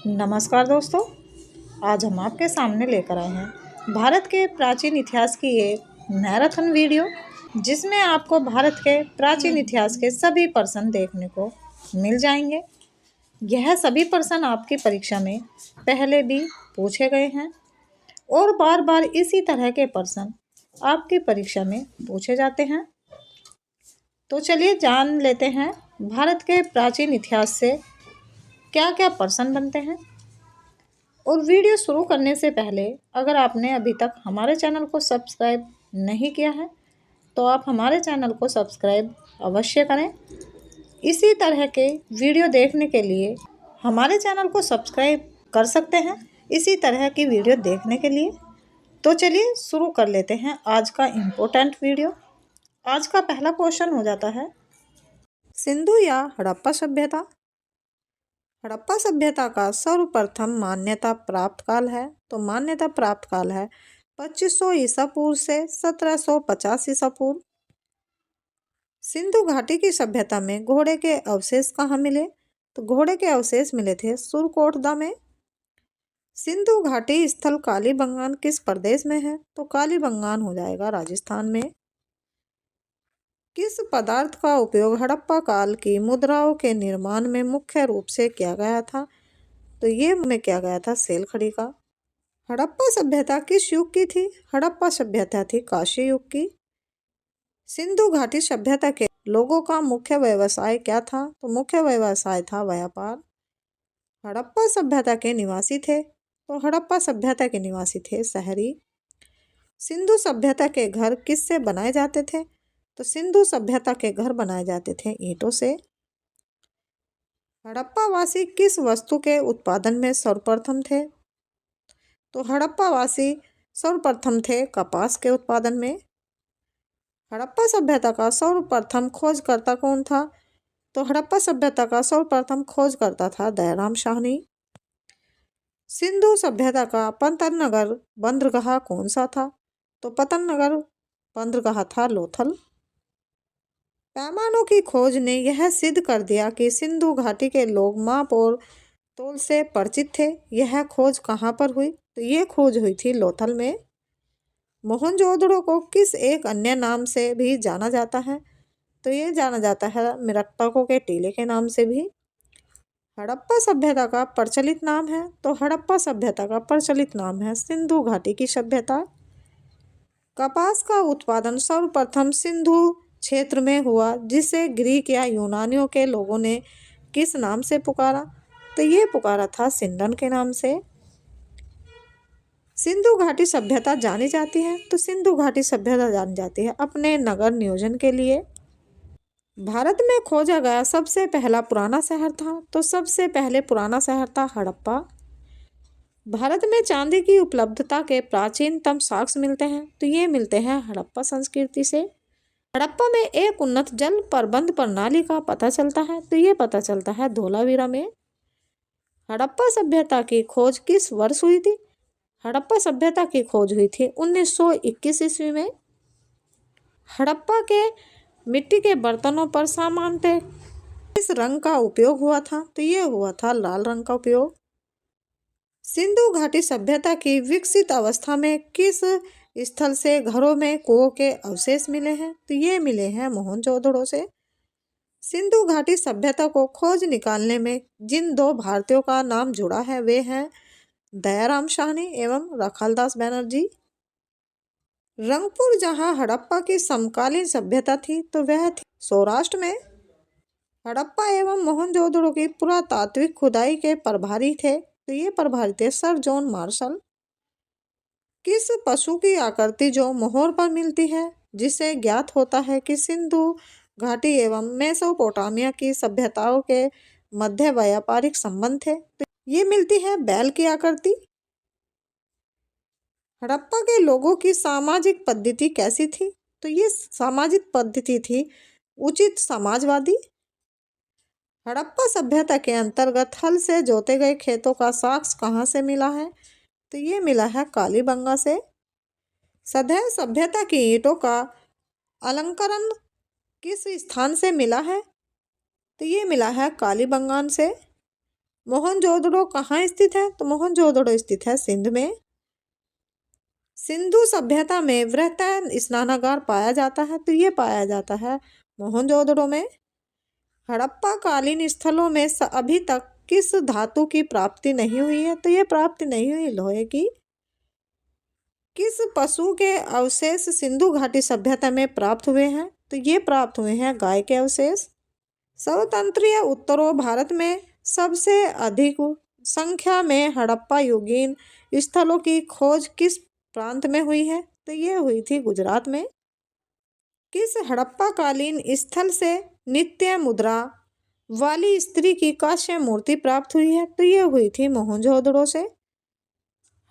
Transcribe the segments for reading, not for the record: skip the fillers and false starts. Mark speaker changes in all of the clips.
Speaker 1: नमस्कार दोस्तों। आज हम आपके सामने लेकर आए हैं भारत के प्राचीन इतिहास की एक मैराथन वीडियो, जिसमें आपको भारत के प्राचीन इतिहास के सभी प्रश्न देखने को मिल जाएंगे। यह सभी प्रश्न आपकी परीक्षा में पहले भी पूछे गए हैं और बार बार इसी तरह के प्रश्न आपकी परीक्षा में पूछे जाते हैं। तो चलिए जान लेते हैं भारत के प्राचीन इतिहास से क्या क्या प्रश्न बनते हैं। और वीडियो शुरू करने से पहले अगर आपने अभी तक हमारे चैनल को सब्सक्राइब नहीं किया है तो आप हमारे चैनल को सब्सक्राइब अवश्य करें। इसी तरह के वीडियो देखने के लिए हमारे चैनल को सब्सक्राइब कर सकते हैं, इसी तरह की वीडियो देखने के लिए। तो चलिए शुरू कर लेते हैं आज का इम्पोर्टेंट वीडियो। आज का पहला क्वेश्चन हो जाता है, सिंधु या हड़प्पा सभ्यता। हड़प्पा सभ्यता का सर्वप्रथम मान्यता प्राप्त काल है, तो मान्यता प्राप्त काल है 2500 ईसा पूर्व से 1750 ईसा पूर्व। सिंधु घाटी की सभ्यता में घोड़े के अवशेष कहाँ मिले, तो घोड़े के अवशेष मिले थे सुरकोटदा में। सिंधु घाटी स्थल कालीबंगान किस प्रदेश में है, तो कालीबंगान हो जाएगा राजस्थान में। किस पदार्थ का उपयोग हड़प्पा काल की मुद्राओं के निर्माण में मुख्य रूप से किया गया था, तो ये में किया गया था सेलखड़ी का। हड़प्पा सभ्यता किस युग की थी, हड़प्पा सभ्यता थी काशी युग की। सिंधु घाटी सभ्यता के लोगों का मुख्य व्यवसाय क्या था, तो मुख्य व्यवसाय था व्यापार। हड़प्पा सभ्यता के निवासी थे, तो हड़प्पा सभ्यता के निवासी थे शहरी। सिंधु सभ्यता के घर किससे बनाए जाते थे, तो सिंधु सभ्यता के घर बनाए जाते थे ईंटों से। हड़प्पा वासी किस वस्तु के उत्पादन में सर्वप्रथम थे, तो हड़प्पा वासी सर्वप्रथम थे कपास के उत्पादन में। हड़प्पा सभ्यता का सर्वप्रथम खोजकर्ता कौन था, तो हड़प्पा सभ्यता का सर्वप्रथम खोजकर्ता था दयाराम साहनी। सिंधु सभ्यता का पतन नगर बंदरगाह कौन सा था, तो पतन नगर बंदरगाह था लोथल। पैमानों की खोज ने यह सिद्ध कर दिया कि सिंधु घाटी के लोग माप और तोल से परिचित थे। यह खोज कहाँ पर हुई, तो ये खोज हुई थी लोथल में। मोहनजोदड़ो को किस एक अन्य नाम से भी जाना जाता है, तो ये जाना जाता है मृतकों के टीले के नाम से भी। हड़प्पा सभ्यता का प्रचलित नाम है, तो हड़प्पा सभ्यता का प्रचलित नाम है सिंधु घाटी की सभ्यता। कपास का उत्पादन सर्वप्रथम सिंधु क्षेत्र में हुआ, जिसे ग्रीक या यूनानियों के लोगों ने किस नाम से पुकारा, तो ये पुकारा था सिंडन के नाम से। सिंधु घाटी सभ्यता जानी जाती है, तो सिंधु घाटी सभ्यता जानी जाती है अपने नगर नियोजन के लिए। भारत में खोजा गया सबसे पहला पुराना शहर था, तो सबसे पहले पुराना शहर था हड़प्पा। भारत में चांदी की उपलब्धता के प्राचीनतम साक्ष्य मिलते हैं, तो ये मिलते हैं हड़प्पा संस्कृति से। हड़प्पा में एक उन्नत जल प्रबंध प्रणाली का पता चलता है, तो ये पता चलता है धोलावीरा में। हड़प्पा सभ्यता की खोज किस वर्ष हुई थी, हड़प्पा सभ्यता की खोज हुई थी 1921 ईस्वी में। हड़प्पा के मिट्टी के बर्तनों पर सामान्यतः किस रंग का उपयोग हुआ था, तो ये हुआ था लाल रंग का उपयोग। सिंधु घाटी सभ्यता की विकसित अवस्था में किस स्थल से घरों में कुओं के अवशेष मिले हैं, तो ये मिले हैं मोहनजोदड़ो से। सिंधु घाटी सभ्यता को खोज निकालने में जिन दो भारतीयों का नाम जुड़ा है वे हैं दयाराम साहनी एवं रखालदास बनर्जी। रंगपुर जहां हड़प्पा की समकालीन सभ्यता थी, तो वह थी सौराष्ट्र में। हड़प्पा एवं मोहनजोदड़ो की पुरातात्विक खुदाई के प्रभारी थे, तो ये प्रभारी थे सर जॉन मार्शल। किस पशु की आकृति जो मोहर पर मिलती है, जिससे ज्ञात होता है कि सिंधु घाटी एवं मेसोपोटामिया की सभ्यताओं के मध्य व्यापारिक संबंध थे, तो ये मिलती है बैल की आकृति। हड़प्पा के लोगों की सामाजिक पद्धति कैसी थी, तो ये सामाजिक पद्धति थी उचित समाजवादी। हड़प्पा सभ्यता के अंतर्गत हल से जोते गए खेतों का साक्ष्य कहाँ से मिला है, तो ये मिला है कालीबंगा से। सदैव सभ्यता की ईंटों का अलंकरण किस स्थान से मिला है, तो ये मिला है कालीबंगान से। मोहनजोदड़ो कहाँ स्थित है? तो मोहनजोदड़ो स्थित है सिंध में। सिंधु सभ्यता में वृहत स्नानागार पाया जाता है, तो ये पाया जाता है मोहनजोदड़ो में। हड़प्पा कालीन स्थलों में अभी तक किस धातु की प्राप्ति नहीं हुई है? तो ये प्राप्ति नहीं हुई लोहे की। किस पशु के अवशेष सिंधु घाटी सभ्यता में प्राप्त हुए हैं? तो ये प्राप्त हुए हैं गाय के अवशेष। स्वतंत्रीय उत्तरो भारत में सबसे अधिक संख्या में हड़प्पा युगीन स्थलों की खोज किस प्रांत में हुई है? तो ये हुई थी गुजरात में। किस हड़प्पा कालीन स्थल से नित्य मुद्रा वाली स्त्री की कांस्य मूर्ति प्राप्त हुई है? तो ये हुई थी मोहनजोदड़ो से।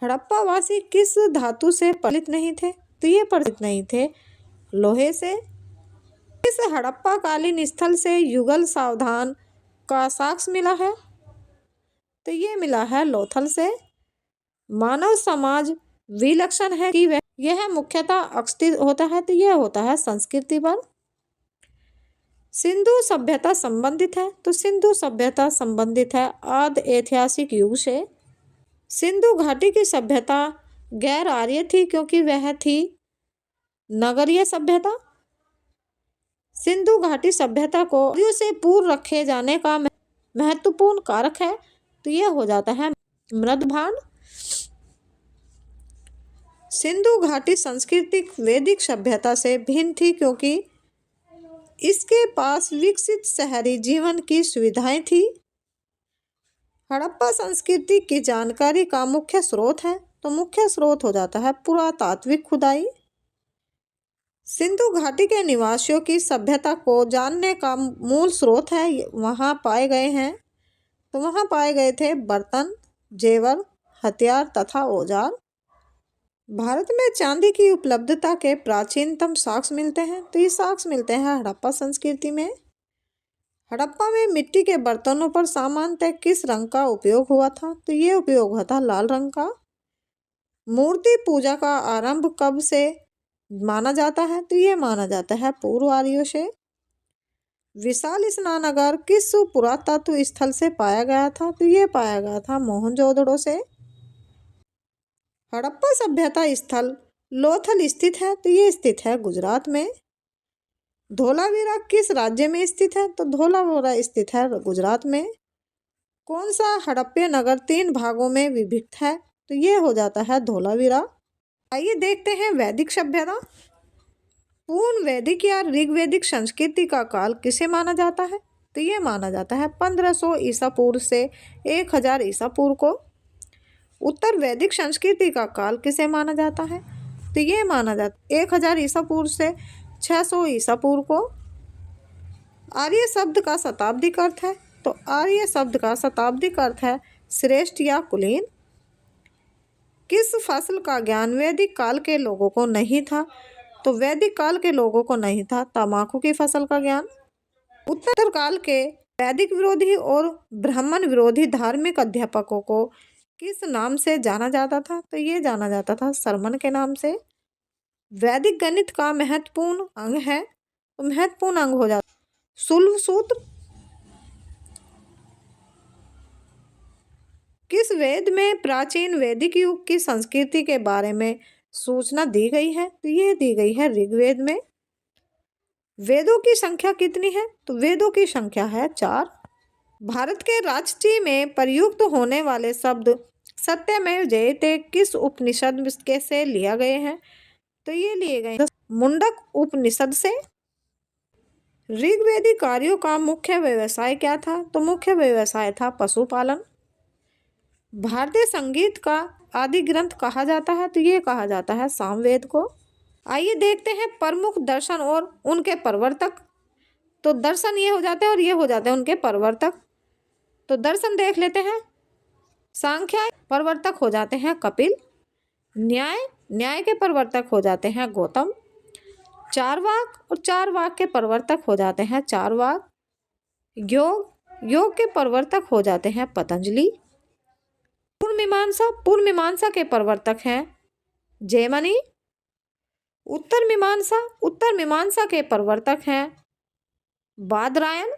Speaker 1: हड़प्पा वासी किस धातु से परिचित नहीं थे? तो ये परिचित नहीं थे लोहे से। किस हड़प्पा कालीन स्थल से युगल सावधान का साक्ष्य मिला है? तो ये मिला है लोथल से। मानव समाज विलक्षण है कि यह मुख्यतः अस्थित होता है, तो यह होता है संस्कृति पर। सिंधु सभ्यता संबंधित है, तो सिंधु सभ्यता संबंधित है आदि ऐतिहासिक युग से। सिंधु घाटी की सभ्यता गैर आर्य थी क्योंकि वह थी नगरीय सभ्यता। सिंधु घाटी सभ्यता को आर्यों से पूर्व रखे जाने का महत्वपूर्ण कारक है, तो यह हो जाता है मृदभांड। सिंधु घाटी सांस्कृतिक वैदिक सभ्यता से भिन्न थी क्योंकि इसके पास विकसित शहरी जीवन की सुविधाएं थी। हड़प्पा संस्कृति की जानकारी का मुख्य स्रोत है, तो मुख्य स्रोत हो जाता है पुरातात्विक खुदाई। सिंधु घाटी के निवासियों की सभ्यता को जानने का मूल स्रोत है वहाँ पाए गए हैं, तो वहाँ पाए गए थे बर्तन, जेवर, हथियार तथा औजार। भारत में चांदी की उपलब्धता के प्राचीनतम साक्ष्य मिलते हैं, तो ये साक्ष्य मिलते हैं हड़प्पा संस्कृति में। हड़प्पा में मिट्टी के बर्तनों पर सामान्यतः किस रंग का उपयोग हुआ था? तो ये उपयोग हुआ था लाल रंग का। मूर्ति पूजा का आरंभ कब से माना जाता है? तो ये माना जाता है पूर्व आर्यों से। विशाल स्नानागार किस पुरातत्व स्थल से पाया गया था? तो ये पाया गया था मोहनजोदड़ो से। हड़प्पा सभ्यता स्थल लोथल स्थित है, तो ये स्थित है गुजरात में। धोलावीरा किस राज्य में स्थित है? तो धोलावीरा स्थित है गुजरात में। कौन सा हड़प्पा नगर 3 भागों में विभक्त है? तो ये हो जाता है धोलावीरा। आइए देखते हैं वैदिक सभ्यता। पूर्ण वैदिक या ऋग्वैदिक संस्कृति का काल किसे माना जाता है? तो ये माना जाता है 1500 ईसा पूर्व से 1000 ईसा पूर्व को। उत्तर वैदिक संस्कृति का काल किसे माना जाता है? तो ये माना जाता 1000 ईसा पूर्व से 600 ईसा पूर्व को। आर्य शब्द का शताब्दिक अर्थ है, तो आर्य शब्द का शताब्दिक अर्थ है श्रेष्ठ या कुलीन। किस फसल का ज्ञान वैदिक काल के लोगों को नहीं था? तो वैदिक काल के लोगों को नहीं था तंबाकू की फसल का ज्ञान। उत्तर काल के वैदिक विरोधी और ब्राह्मण विरोधी धार्मिक अध्यापकों को किस नाम से जाना जाता था? तो ये जाना जाता था सरमन के नाम से। वैदिक गणित का महत्वपूर्ण अंग है, तो महत्वपूर्ण अंग हो जाता शुल्ब सूत्र। किस वेद में प्राचीन वैदिक युग की संस्कृति के बारे में सूचना दी गई है? तो ये दी गई है ऋग्वेद में। वेदों की संख्या कितनी है? तो वेदों की संख्या है 4। भारत के राष्ट्रीय में प्रयुक्त होने वाले शब्द सत्यमेव जयते किस उपनिषद के से लिया गए हैं? तो ये लिए गए मुंडक उपनिषद से। ऋग्वेदिक कार्यों का मुख्य व्यवसाय क्या था? तो मुख्य व्यवसाय था पशुपालन। भारतीय संगीत का आदि ग्रंथ कहा जाता है, तो ये कहा जाता है सामवेद को। आइए देखते हैं प्रमुख दर्शन और उनके प्रवर्तक। तो दर्शन ये हो जाते हैं और ये हो जाते हैं उनके प्रवर्तक। तो दर्शन देख लेते हैं। सांख्य प्रवर्तक हो जाते हैं कपिल। न्याय के प्रवर्तक हो जाते हैं गौतम। चारवाक के प्रवर्तक हो जाते हैं चारवाक। योग के प्रवर्तक हो जाते हैं पतंजलि। पूर्व मीमांसा के प्रवर्तक हैं जैमिनी। उत्तर मीमांसा के प्रवर्तक हैं बादरायण।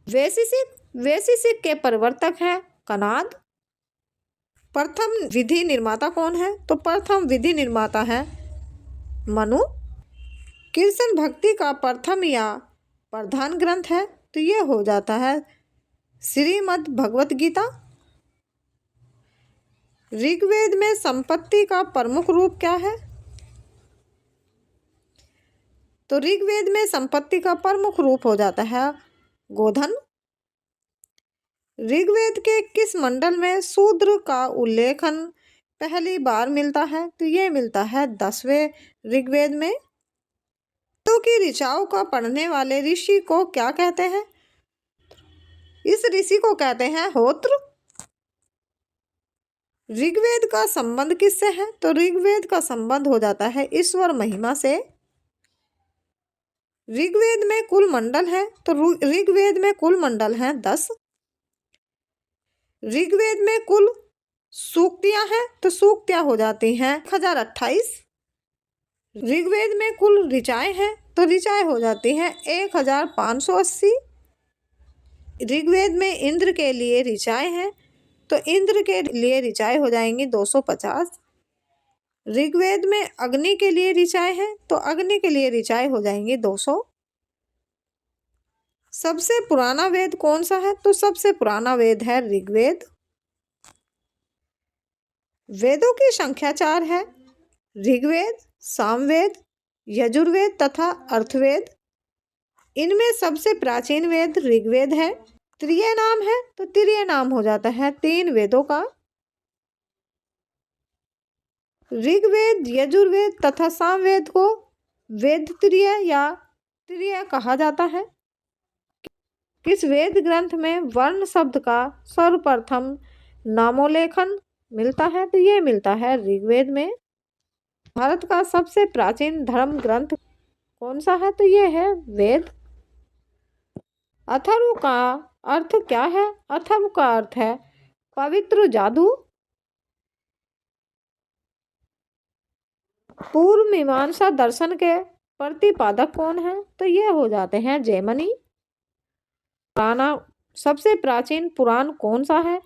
Speaker 1: वैशेषिक वैशेषिक के प्रवर्तक हैं कणाद। प्रथम विधि निर्माता कौन है? तो प्रथम विधि निर्माता है मनु। कृष्ण भक्ति का प्रथम या प्रधान ग्रंथ है तो ये हो जाता है श्रीमद् भगवत गीता। ऋग्वेद में संपत्ति का प्रमुख रूप क्या है? तो ऋग्वेद में संपत्ति का प्रमुख रूप हो जाता है गोधन। ऋग्वेद के किस मंडल में शूद्र का उल्लेखन पहली बार मिलता है? तो ये मिलता है 10वें ऋग्वेद में। तो की ऋचाओं का पढ़ने वाले ऋषि को क्या कहते हैं? इस ऋषि को कहते हैं होत्र। ऋग्वेद का संबंध किससे है? तो ऋग्वेद का संबंध हो जाता है ईश्वर महिमा से। ऋग्वेद में कुल मंडल है तो ऋग्वेद में कुल मंडल हैं 10। ऋग्वेद में कुल सूक्तियां हैं तो सूक्तियां हो जाती हैं 1028। ऋग्वेद में कुल ऋचाएं हैं तो ऋचाएं हो जाती हैं 1580। ऋग्वेद में इंद्र के लिए ऋचाएं हैं तो इंद्र के लिए ऋचाएं हो जाएंगी 250। ऋग्वेद में अग्नि के लिए ऋचाएं हैं तो अग्नि के लिए ऋचाएं हो जाएंगी 200। सबसे पुराना वेद कौन सा है? तो सबसे पुराना वेद है ऋग्वेद। वेदों की संख्या 4 है, ऋग्वेद, सामवेद, यजुर्वेद तथा अर्थवेद। इनमें सबसे प्राचीन वेद ऋग्वेद है। त्रिय नाम है तो त्रिय नाम हो जाता है 3 वेदों का। ऋग्वेद, यजुर्वेद तथा सामवेद को वेद त्रिय या त्रिय कहा जाता है। किस वेद ग्रंथ में वर्ण शब्द का सर्वप्रथम नामोल्लेखन मिलता है? तो ये मिलता है ऋग्वेद में। भारत का सबसे प्राचीन धर्म ग्रंथ कौन सा है? तो ये है वेद। अथर्व का अर्थ क्या है? अथर्व का अर्थ है पवित्र जादू। पूर्व मीमांसा दर्शन के प्रतिपादक कौन है? तो ये हो जाते हैं जैमिनी। सबसे प्राचीन पुराण कौन सा है?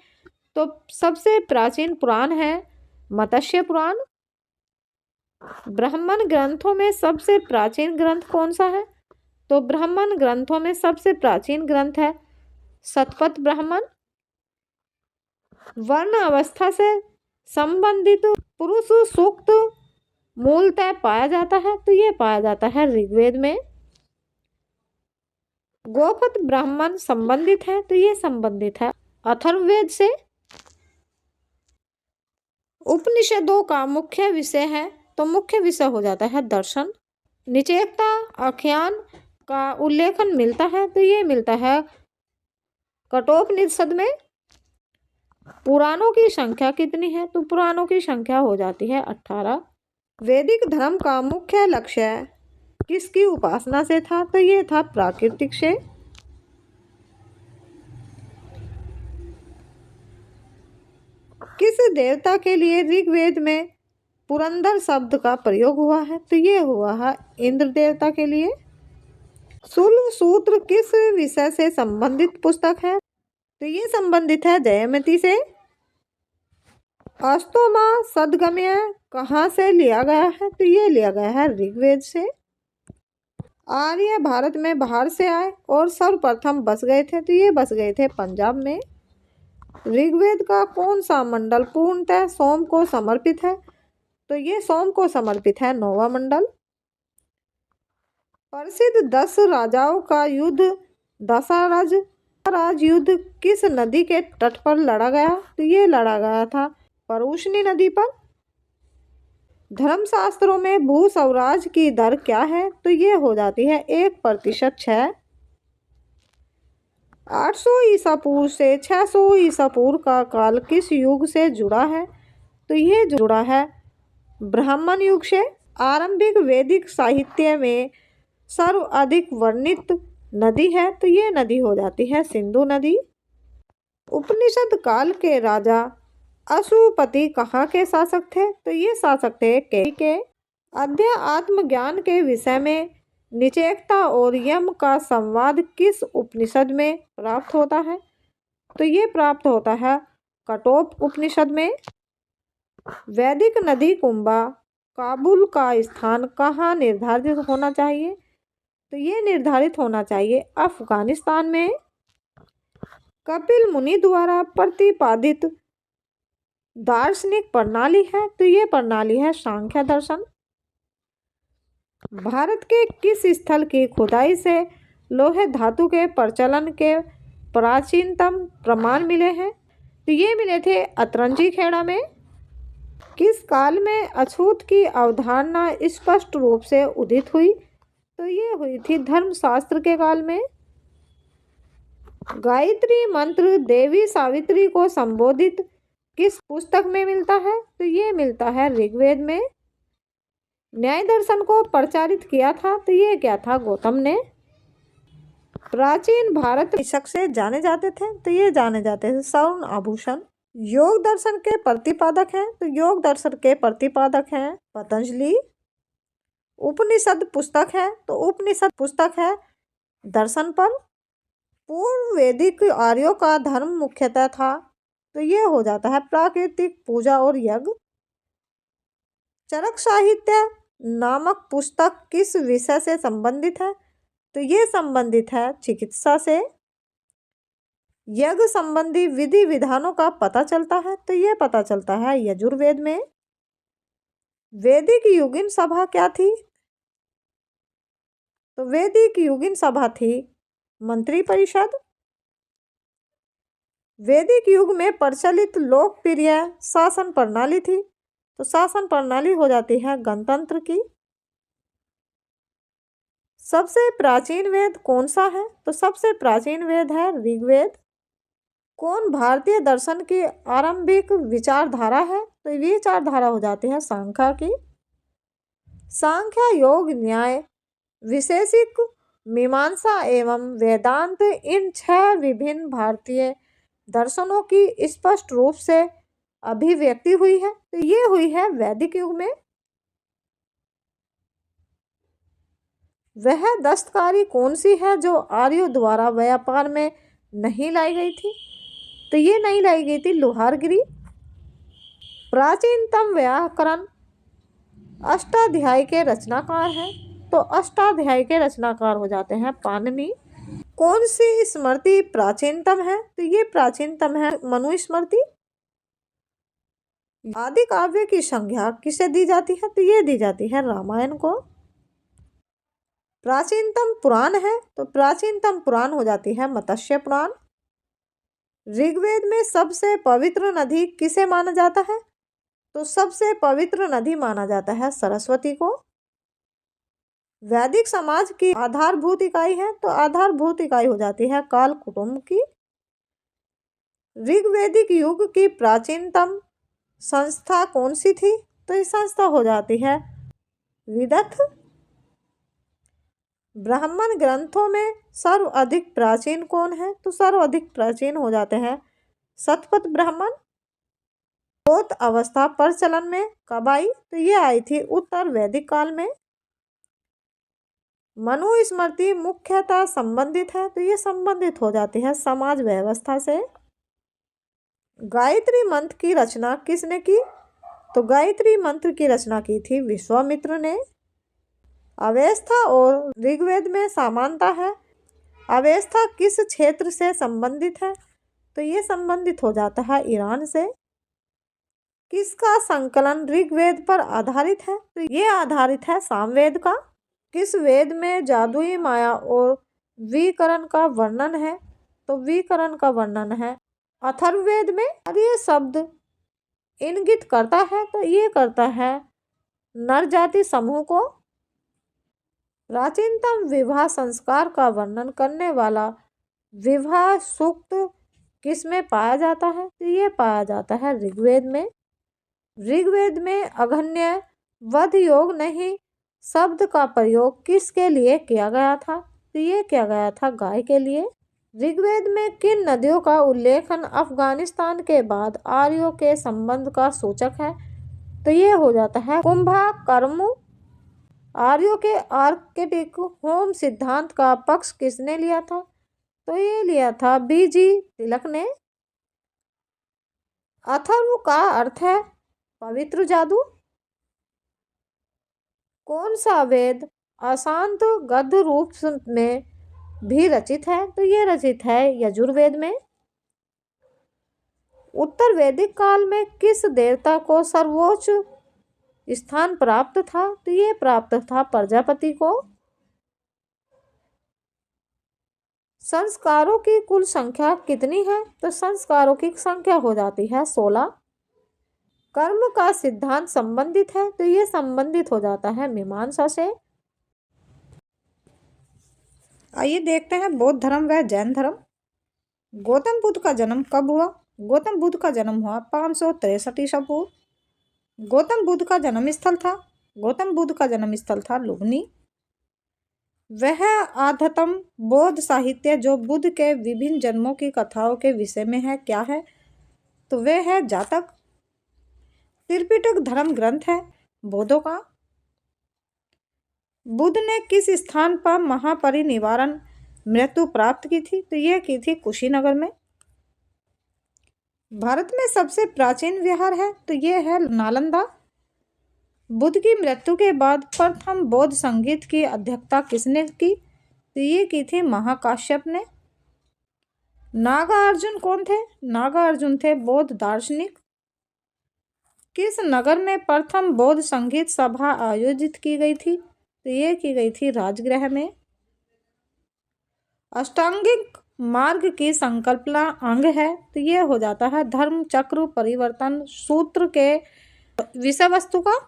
Speaker 1: तो सबसे प्राचीन पुराण है मत्स्य पुराण। ब्राह्मण ग्रंथों में सबसे प्राचीन ग्रंथ कौन सा है? तो ब्राह्मण ग्रंथों में सबसे प्राचीन ग्रंथ है शतपथ ब्राह्मण। वर्ण अवस्था से संबंधित पुरुष सूक्त मूलतः पाया जाता है तो ये पाया जाता है ऋग्वेद में। गोपथ ब्राह्मण संबंधित है तो ये संबंधित है अथर्ववेद से। उपनिषदों का मुख्य विषय है तो मुख्य विषय हो जाता है दर्शन। निचेकता आख्यान का उल्लेखन मिलता है तो ये मिलता है कठोपनिषद में। पुराणों की संख्या कितनी है? तो पुराणों की संख्या हो जाती है 18। वैदिक धर्म का मुख्य लक्ष्य किसकी उपासना से था? तो ये था प्राकृतिक से। किस देवता के लिए ऋग्वेद में पुरंदर शब्द का प्रयोग हुआ है? तो ये हुआ है इंद्र देवता के लिए। शूल सूत्र किस विषय से संबंधित पुस्तक है? तो ये संबंधित है जयमती से। अस्तोमा सदगम्य कहाँ से लिया गया है? तो ये लिया गया है ऋग्वेद से। आर्य भारत में बाहर से आए और सर्वप्रथम बस गए थे तो ये बस गए थे पंजाब में। ऋग्वेद का कौन सा मंडल पूर्णतः सोम को समर्पित है? तो ये सोम को समर्पित है 9वां मंडल। प्रसिद्ध 10 राजाओं का युद्ध दशाराज युद्ध किस नदी के तट पर लड़ा गया? तो ये लड़ा गया था परूषणी नदी पर। धर्मशास्त्रों में भू स्वराज की दर क्या है? तो ये हो जाती है 1% 6। 800 ईसा पूर्व से 600 ईसा पूर्व का काल किस युग से जुड़ा है? तो ये जुड़ा है ब्राह्मण युग से। आरंभिक वैदिक साहित्य में सर्वाधिक वर्णित नदी है तो ये नदी हो जाती है सिंधु नदी। उपनिषद काल के राजा अशुपति कहाँ के शासक थे? तो ये शासक थे के। अध्यात्म ज्ञान के विषय में निचेकता और यम का संवाद किस उपनिषद में प्राप्त होता है? तो ये प्राप्त होता है कठोप उपनिषद में। वैदिक नदी कुंभा काबुल का स्थान कहाँ निर्धारित होना चाहिए? तो ये निर्धारित होना चाहिए अफगानिस्तान में। कपिल मुनि द्वारा प्रतिपादित दार्शनिक प्रणाली है, तो ये प्रणाली है सांख्य दर्शन। भारत के किस स्थल की खुदाई से लोहे धातु के प्रचलन के प्राचीनतम प्रमाण मिले हैं? तो ये मिले थे अतरंजी खेड़ा में। किस काल में अछूत की अवधारणा स्पष्ट रूप से उदित हुई? तो ये हुई थी धर्मशास्त्र के काल में। गायत्री मंत्र देवी सावित्री को संबोधित किस पुस्तक में मिलता है? तो ये मिलता है ऋग्वेद में। न्याय दर्शन को प्रचारित किया था, तो ये क्या था? गौतम ने। प्राचीन भारत शिक्षक से जाने जाते थे, तो ये जाने जाते थे स्वर्ण आभूषण। योग दर्शन के प्रतिपादक हैं, तो योग दर्शन के प्रतिपादक हैं पतंजलि। उपनिषद पुस्तक है, तो उपनिषद पुस्तक है दर्शन पर। पूर्व वैदिक आर्यों का धर्म मुख्यतः था, तो ये हो जाता है प्राकृतिक पूजा और यज्ञ। चरक साहित्य नामक पुस्तक किस विषय से संबंधित है? तो ये संबंधित है चिकित्सा से। यज्ञ संबंधी विधि विधानों का पता चलता है, तो ये पता चलता है यजुर्वेद में। वैदिक युगीन सभा क्या थी? तो वैदिक युगीन सभा थी मंत्री परिषद। वैदिक युग में प्रचलित लोकप्रिय शासन प्रणाली थी, तो शासन प्रणाली हो जाती है गणतंत्र की। सबसे प्राचीन वेद कौन सा है? तो सबसे प्राचीन वेद है ऋग्वेद। कौन भारतीय दर्शन की आरंभिक विचारधारा है? तो ये विचारधारा हो जाती है सांख्य की। सांख्य योग न्याय विशेषिक मीमांसा एवं वेदांत इन 6 विभिन्न भारतीय दर्शनों की स्पष्ट रूप से अभिव्यक्ति हुई है, तो ये हुई है वैदिक युग में। वह दस्तकारी कौन सी है जो आर्यों द्वारा व्यापार में नहीं लाई गई थी? तो ये नहीं लाई गई थी लोहारगिरी। प्राचीनतम व्याकरण अष्टाध्यायी के रचनाकार हैं, तो अष्टाध्यायी के रचनाकार हो जाते हैं पाणिनि। कौन सी स्मृति प्राचीनतम है? तो ये प्राचीनतम है मनुस्मृति। आदि काव्य की संज्ञा किसे दी जाती है? तो ये दी जाती है रामायण को। प्राचीनतम पुराण है, तो प्राचीनतम पुराण हो जाती है मत्स्य पुराण। ऋग्वेद में सबसे पवित्र नदी किसे माना जाता है? तो सबसे पवित्र नदी माना जाता है सरस्वती को। वैदिक समाज की आधारभूत इकाई है, तो आधारभूत इकाई हो जाती है काल कुटुंब की। ऋग्वैदिक युग की प्राचीनतम संस्था कौन सी थी? तो ये संस्था हो जाती है विदथ। ब्राह्मण ग्रंथों में सर्वाधिक प्राचीन कौन है? तो सर्वाधिक प्राचीन हो जाते हैं शतपथ ब्राह्मण। बौद्ध अवस्था प्रचलन में कब आई? तो ये आई थी उत्तर वैदिक काल में। मनुस्मृति मुख्यतः संबंधित है, तो ये संबंधित हो जाती है समाज व्यवस्था से। गायत्री मंत्र की रचना किसने की? तो गायत्री मंत्र की रचना की थी विश्वामित्र ने। अवस्था और ऋग्वेद में समानता है। अवस्था किस क्षेत्र से संबंधित है? तो ये संबंधित हो जाता है ईरान से। किसका संकलन ऋग्वेद पर आधारित है? तो ये आधारित है सामवेद का। किस वेद में जादुई माया और विकरण का वर्णन है? तो विकरण का वर्णन है अथर्ववेद में। और ये शब्द इंगित करता है, तो ये करता है नर जाति समूह को। प्राचीनतम विवाह संस्कार का वर्णन करने वाला विवाह सूक्त किस में पाया जाता है? तो ये पाया जाता है ऋग्वेद में। ऋग्वेद में अघन्य वध योग नहीं शब्द का प्रयोग किसके लिए किया गया था? तो ये किया गया था गाय के लिए। ऋग्वेद में किन नदियों का उल्लेखन अफगानिस्तान के बाद आर्यों के संबंध का सूचक है? तो ये हो जाता है कुंभा कर्म। आर्यों के आर्किटिक होम सिद्धांत का पक्ष किसने लिया था? तो ये लिया था बीजी तिलक ने। अथर्व का अर्थ है पवित्र जादू। कौन सा वेद अशांत गद्य रूप में भी रचित है? तो ये रचित है यजुर्वेद में। उत्तर वैदिक काल में किस देवता को सर्वोच्च स्थान प्राप्त था? तो ये प्राप्त था प्रजापति को। संस्कारों की कुल संख्या कितनी है? तो संस्कारों की संख्या हो जाती है 16। कर्म का सिद्धांत संबंधित है, तो ये संबंधित हो जाता है मीमांसा से। आइए देखते हैं बौद्ध धर्म व जैन धर्म। गौतम बुद्ध का जन्म कब हुआ? गौतम बुद्ध का जन्म हुआ 563 ईसा पूर्व। गौतम बुद्ध का जन्म स्थल था लुम्बिनी। वह आध्यात्म बौद्ध साहित्य जो बुद्ध के विभिन्न जन्मों की कथाओं के विषय में है क्या है? तो वह है जातक। त्रिपिटक धर्म ग्रंथ है बौद्धों का। बुद्ध ने किस स्थान पर महापरिनिर्वाण मृत्यु प्राप्त की थी? तो यह की थी कुशीनगर में। भारत में सबसे प्राचीन विहार है, तो यह है नालंदा। बुद्ध की मृत्यु के बाद प्रथम बौद्ध संगीत की अध्यक्षता किसने की? तो ये की थी महाकाश्यप ने। नागार्जुन कौन थे? नागार्जुन थे बौद्ध दार्शनिक। किस नगर में प्रथम बौद्ध संगीत सभा आयोजित की गई थी? तो ये की गई थी राजगृह में। अष्टांगिक मार्ग की संकल्पना अंग है, तो ये हो जाता है धर्म चक्र परिवर्तन सूत्र के विषय वस्तु का।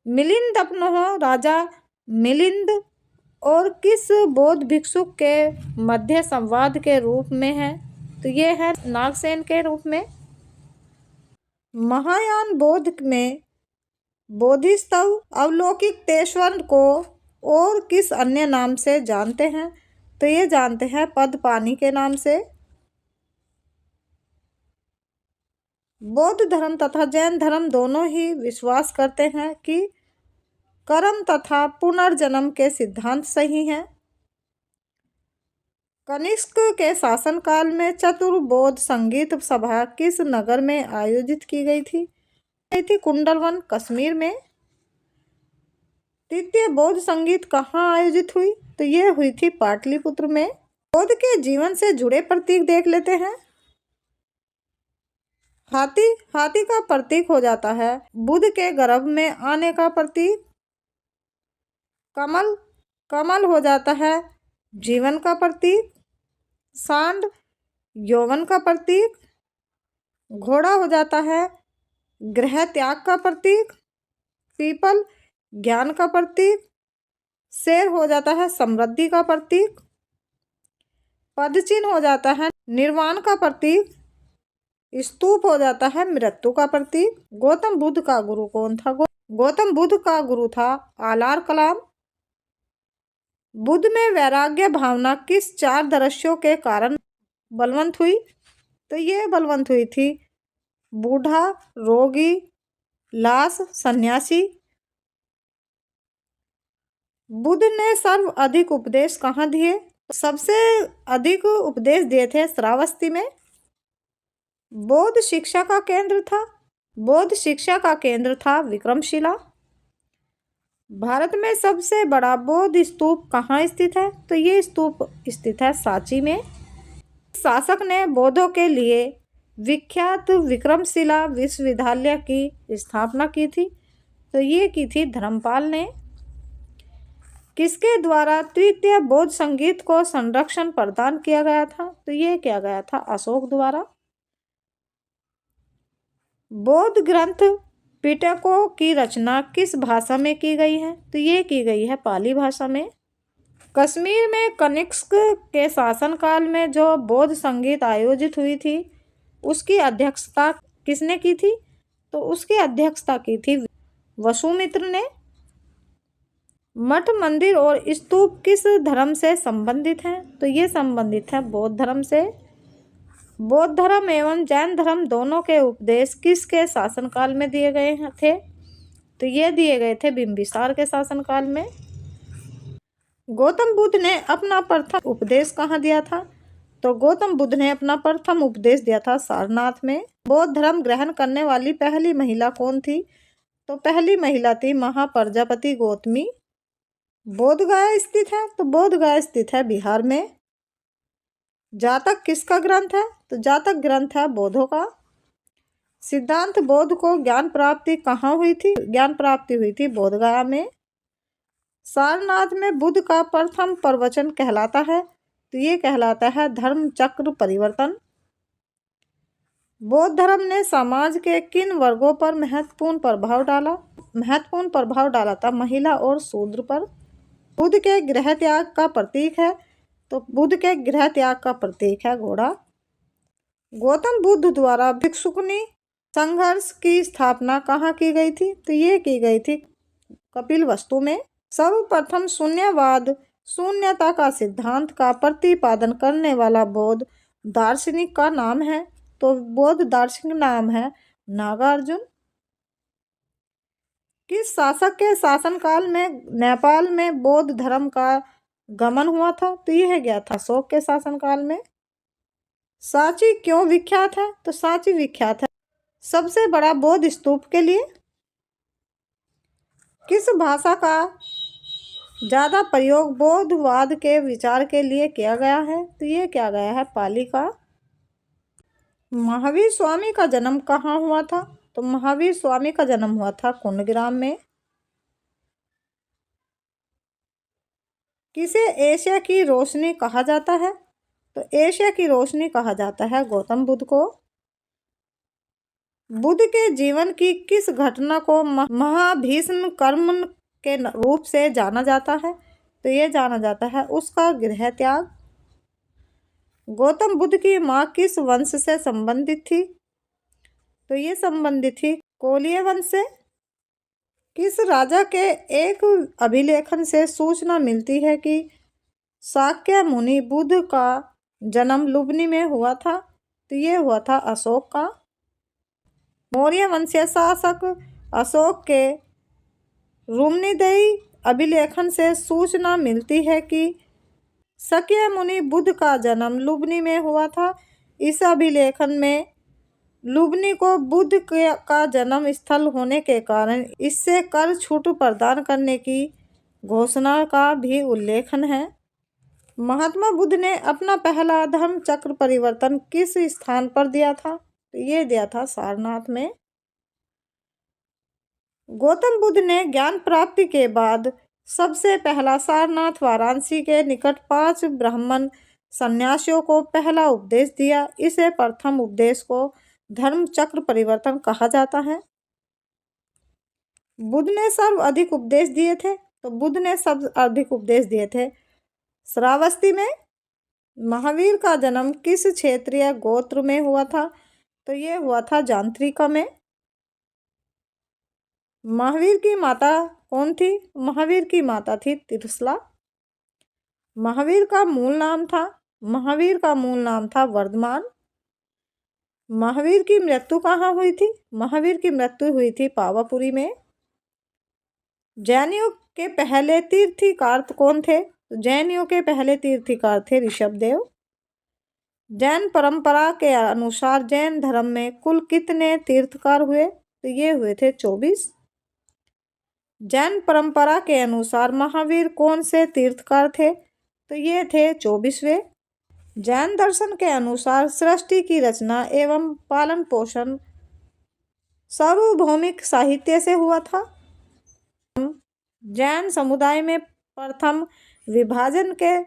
Speaker 1: मिलिंद अपनोह राजा मिलिंद और किस बौद्ध भिक्षु के मध्य संवाद के रूप में है? तो ये है नागसेन के रूप में। महायान बौद्ध में बोधिसत्व अवलोकितेश्वर को और किस अन्य नाम से जानते हैं? तो ये जानते हैं पद्मपाणि के नाम से। बौद्ध धर्म तथा जैन धर्म दोनों ही विश्वास करते हैं कि कर्म तथा पुनर्जन्म के सिद्धांत सही हैं। कनिष्क के शासनकाल में चतुर्बौद्ध संगीत सभा किस नगर में आयोजित की गई थी? कुंडलवन कश्मीर में। तृतीय बौद्ध संगीत कहाँ आयोजित हुई? तो यह हुई थी पाटलिपुत्र में। बौद्ध के जीवन से जुड़े प्रतीक देख लेते हैं। हाथी का प्रतीक हो जाता है बुद्ध के गर्भ में आने का प्रतीक। कमल हो जाता है जीवन का प्रतीक। सांड यौवन का प्रतीक। घोड़ा हो जाता है गृह त्याग का प्रतीक। पीपल ज्ञान का प्रतीक। शेर हो जाता है समृद्धि का प्रतीक। पदचिन्ह हो जाता है निर्वाण का प्रतीक। स्तूप हो जाता है मृत्यु का प्रतीक। गौतम बुद्ध का गुरु कौन था? गौतम बुद्ध का गुरु था आलार कलाम। बुद्ध में वैराग्य भावना किस 4 दृश्यों के कारण बलवंत हुई? तो ये बलवंत हुई थी बूढ़ा, रोगी, लाश, सन्यासी। बुद्ध ने सर्व अधिक उपदेश कहाँ दिए? सबसे अधिक उपदेश दिए थे श्रावस्ती में। बौद्ध शिक्षा का केंद्र था विक्रमशिला। भारत में सबसे बड़ा बौद्ध स्तूप कहाँ स्थित है? तो ये स्तूप स्थित है सांची में। शासक ने बौद्धों के लिए विख्यात विक्रमशिला विश्वविद्यालय की स्थापना की थी? तो ये की थी धर्मपाल ने। किसके द्वारा तृतीय बौद्ध संगीत को संरक्षण प्रदान किया गया था? तो ये किया गया था अशोक द्वारा। बौद्ध ग्रंथ पिटकों की रचना किस भाषा में की गई है? तो ये की गई है पाली भाषा में। कश्मीर में कनिष्क के शासनकाल में जो बौद्ध संगीत आयोजित हुई थी उसकी अध्यक्षता किसने की थी? तो उसकी अध्यक्षता की थी वसुमित्र ने। मठ मंदिर और स्तूप किस धर्म से संबंधित हैं? तो ये संबंधित है बौद्ध धर्म से। बौद्ध धर्म एवं जैन धर्म दोनों के उपदेश किसके शासनकाल में दिए गए थे? तो ये दिए गए थे बिंबिसार के शासनकाल में। गौतम बुद्ध ने अपना प्रथम उपदेश कहाँ दिया था? तो गौतम बुद्ध ने अपना प्रथम उपदेश दिया था सारनाथ में। बौद्ध धर्म ग्रहण करने वाली पहली महिला कौन थी? तो पहली महिला थी महाप्रजापति गौतमी। बोध गया स्थित है, तो बोध गया स्थित है बिहार में। जातक किसका ग्रंथ है? तो जातक ग्रंथ है बौद्धों का। सिद्धांत बौद्ध को ज्ञान प्राप्ति कहाँ हुई थी? ज्ञान प्राप्ति हुई थी बोध गया में। सारनाथ में बुद्ध का प्रथम प्रवचन कहलाता है, तो ये कहलाता है धर्म चक्र परिवर्तन। बौद्ध धर्म ने समाज के किन वर्गों पर महत्वपूर्ण प्रभाव डाला? महत्वपूर्ण प्रभाव डाला था महिला और शूद्र पर। बुद्ध के गृह त्याग का प्रतीक है, तो बुद्ध के गृह त्याग का प्रतीक है घोड़ा। गौतम बुद्ध द्वारा भिक्षुकनी संघर्ष की स्थापना कहाँ की गई थी? तो ये की गई थी कपिलवस्तु में। सर्वप्रथम शून्यवाद, शून्यता का सिद्धांत का प्रतिपादन करने वाला बौद्ध दार्शनिक का नाम है, तो बौद्ध दार्शनिक नाम है नागार्जुन। किस शासक के शासनकाल में नेपाल में बौद्ध धर्म का गमन हुआ था? तो यह गया था अशोक के शासनकाल में। सांची क्यों विख्यात है? तो सांची विख्यात है सबसे बड़ा बौद्ध स्तूप के लिए। किस भाषा का ज्यादा प्रयोग बौद्धवाद के विचार के लिए किया गया है? तो ये किया गया है पाली का। महावीर स्वामी का जन्म कहाँ हुआ था? तो महावीर स्वामी का जन्म हुआ था कुंडग्राम में। किसे एशिया की रोशनी कहा जाता है? तो एशिया की रोशनी कहा जाता है गौतम बुद्ध को। बुद्ध के जीवन की किस घटना को महाभीष्म कर्म के रूप से जाना जाता है? तो ये जाना जाता है उसका गृह त्याग। गौतम बुद्ध की माँ किस वंश से संबंधित थी? तो ये संबंधित थी कोलीय वंश से। किस राजा के एक अभिलेखन से सूचना मिलती है कि शाक्य मुनि बुद्ध का जन्म लुबनी में हुआ था? तो ये हुआ था अशोक का। मौर्य वंशीय शासक अशोक के रुम्नीदेही अभिलेखन से सूचना मिलती है कि शाक्य मुनि बुद्ध का जन्म लुबनी में हुआ था। इस अभिलेखन में लुबनी को बुद्ध का जन्म स्थल होने के कारण इससे कर छूट प्रदान करने की घोषणा का भी उल्लेखन है। महात्मा बुद्ध ने अपना पहला धर्म चक्र परिवर्तन किस स्थान पर दिया था? तो ये दिया था सारनाथ में। गौतम बुद्ध ने ज्ञान प्राप्ति के बाद सबसे पहला सारनाथ वाराणसी के निकट 5 ब्राह्मण सन्यासियों को पहला उपदेश दिया। इसे प्रथम उपदेश को धर्म चक्र परिवर्तन कहा जाता है। बुद्ध ने सर्वाधिक उपदेश दिए थे, तो बुद्ध ने सबसे अधिक उपदेश दिए थे श्रावस्ती में। महावीर का जन्म किस क्षेत्रीय गोत्र में हुआ था? तो ये हुआ था जांत्रिका में। महावीर की माता कौन थी? महावीर की माता थी तिरसला। महावीर का मूल नाम था वर्धमान। महावीर की मृत्यु कहाँ हुई थी? महावीर की मृत्यु हुई थी पावापुरी में। जैनियों के पहले तीर्थीकार कौन थे? तो जैनियों के पहले तीर्थीकार थे ऋषभदेव। जैन परंपरा के अनुसार जैन धर्म में कुल कितने तीर्थकार हुए? तो ये हुए थे 24। जैन परंपरा के अनुसार महावीर कौन से तीर्थकार थे? तो ये थे 24वें। जैन दर्शन के अनुसार सृष्टि की रचना एवं पालन पोषण सार्वभौमिक साहित्य से हुआ था। जैन समुदाय में प्रथम विभाजन के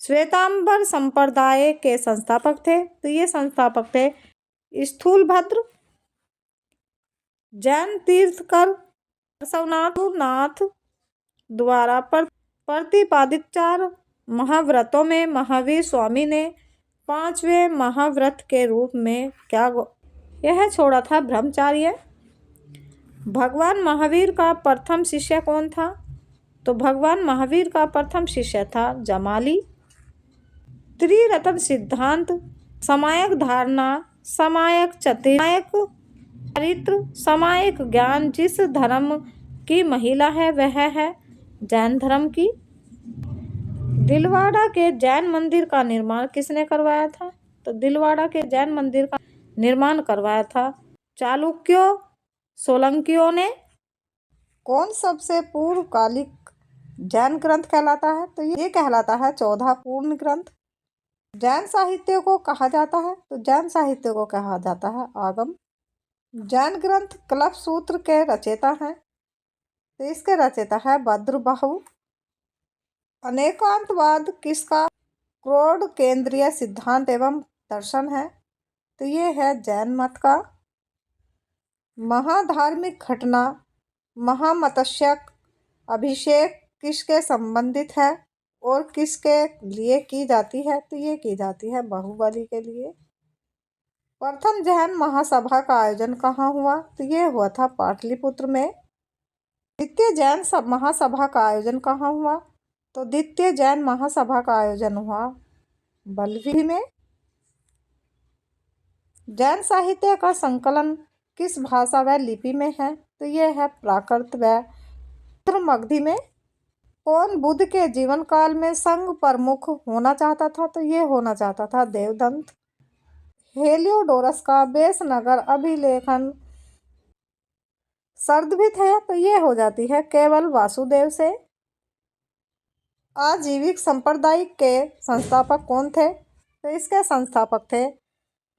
Speaker 1: श्वेतांबर संप्रदाय के संस्थापक थे, तो ये संस्थापक थे स्थूलभद्र। जैन तीर्थकर पार्श्वनाथ द्वारा प्रतिपादित 4 महाव्रतों में महावीर स्वामी ने 5वें महाव्रत के रूप में क्या यह छोड़ा था? ब्रह्मचार्य। भगवान महावीर का प्रथम शिष्य कौन था? तो भगवान महावीर का प्रथम शिष्य था जमाली। त्रिरत्न सिद्धांत, समायक धारणा, समायक चरित्र, समायक ज्ञान जिस धर्म की महिला है वह है जैन धर्म की। दिलवाड़ा के जैन मंदिर का निर्माण किसने करवाया था? तो दिलवाड़ा के जैन मंदिर का निर्माण करवाया था चालुक्यों सोलंकियों ने। कौन सबसे पूर्वकालिक जैन ग्रंथ कहलाता है? तो ये कहलाता है 14 पूर्ण ग्रंथ। जैन साहित्य को कहा जाता है? तो जैन साहित्य को कहा जाता है आगम। जैन ग्रंथ कल्प सूत्र के रचयिता हैं? तो इसके रचयिता है भद्रबाहु। अनेकांतवाद किसका क्रोड केंद्रीय सिद्धांत एवं दर्शन है? तो ये है जैन मत का। महाधार्मिक घटना महामत्स्य अभिषेक किसके संबंधित है और किसके लिए की जाती है? तो ये की जाती है बाहुबली के लिए। प्रथम जैन महासभा का आयोजन कहाँ हुआ? तो ये हुआ था पाटलिपुत्र में। द्वितीय जैन महासभा का आयोजन कहाँ हुआ? तो द्वितीय जैन महासभा का आयोजन हुआ बलवी में। जैन साहित्य का संकलन किस भाषा व लिपि में है? तो ये है प्राकृत व मगधी में। कौन बुद्ध के जीवन काल में संघ प्रमुख होना चाहता था? तो ये होना चाहता था देवदंत। हेलियोडोरस का बेस नगर अभिलेखन सर्दभित है? तो ये हो जाती है केवल वासुदेव से। आजीविक संप्रदाय के संस्थापक कौन थे? तो इसके संस्थापक थे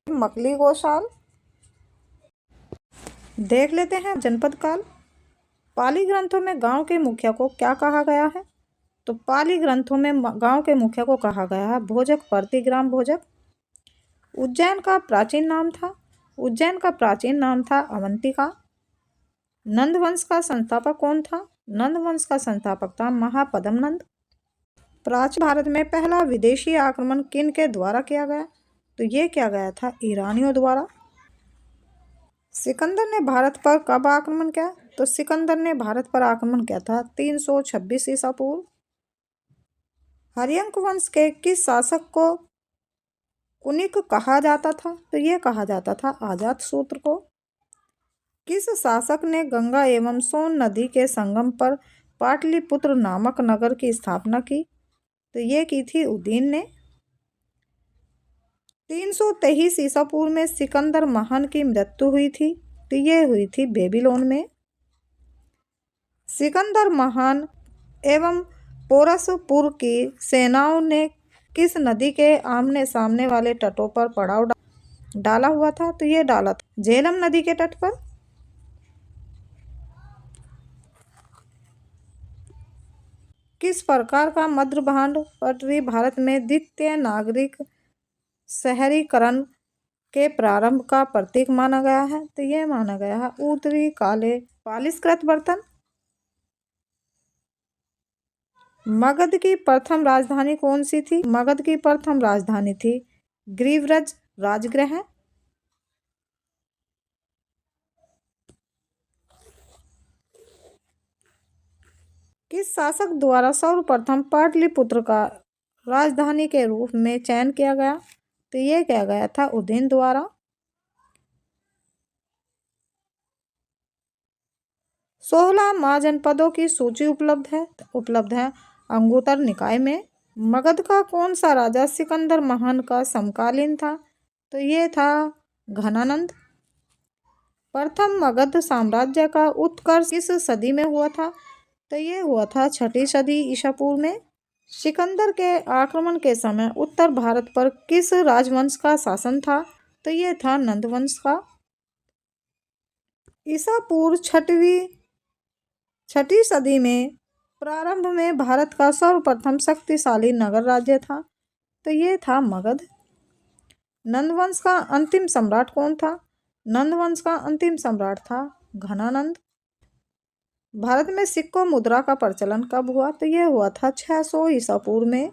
Speaker 1: मकली गोशाल। देख लेते हैं जनपद काल। पाली ग्रंथों में गांव के मुखिया को क्या कहा गया है? तो पाली ग्रंथों में गांव के मुखिया को कहा गया है भोजक, प्रतिग्राम भोजक। उज्जैन का प्राचीन नाम था? उज्जैन का प्राचीन नाम था अवंतिका। नंद वंश का संस्थापक कौन था? नंद वंश का संस्थापक था महापद्म नंद। प्राचीन भारत में पहला विदेशी आक्रमण किन के द्वारा किया गया? तो ये किया गया था ईरानियों द्वारा। सिकंदर ने भारत पर कब आक्रमण किया? तो सिकंदर ने भारत पर आक्रमण किया था 326 ईसा पूर्व। हर्यंक वंश के किस शासक को कुनिक कहा जाता था? तो ये कहा जाता था अजातशत्रु को। किस शासक ने गंगा एवं सोन नदी के संगम पर पाटलिपुत्र नामक नगर की स्थापना की? तो ये की थी उदयन ने। 323 ईसा पूर्व में सिकंदर महान की मृत्यु हुई थी? तो ये हुई थी बेबीलोन में। सिकंदर महान एवं पोरसपुर की सेनाओं ने किस नदी के आमने सामने वाले तटों पर पड़ाव डाला हुआ था? तो ये डाला था झेलम नदी के तट पर। किस प्रकार का मध्य भांड पटरी भारत में द्वितीय नागरिक शहरीकरण के प्रारंभ का प्रतीक माना गया है? तो यह माना गया है उत्तरी काले पालिशकृत बर्तन। मगध की प्रथम राजधानी कौन सी थी? मगध की प्रथम राजधानी थी ग्रीव्रज राजगृह। किस शासक द्वारा सर्वप्रथम पाटलिपुत्र का राजधानी के रूप में चयन किया गया? तो ये किया गया था उदयन द्वारा। 16 महाजनपदों की सूची उपलब्ध है अंगुत्तर निकाय में। मगध का कौन सा राजा सिकंदर महान का समकालीन था? तो ये था घनानंद। प्रथम मगध साम्राज्य का उत्कर्ष किस सदी में हुआ था? तो ये हुआ था 6ठी सदी ईसा पूर्व में। सिकंदर के आक्रमण के समय उत्तर भारत पर किस राजवंश का शासन था? तो ये था नंद वंश का। ईसा पूर्व 6ठी सदी में प्रारंभ में भारत का सर्वप्रथम शक्तिशाली नगर राज्य था? तो ये था मगध। नंदवंश का अंतिम सम्राट कौन था? नंदवंश का अंतिम सम्राट था घनानंद। भारत में सिक्कों मुद्रा का प्रचलन कब हुआ? तो यह हुआ था 600 ईसा पूर्व में।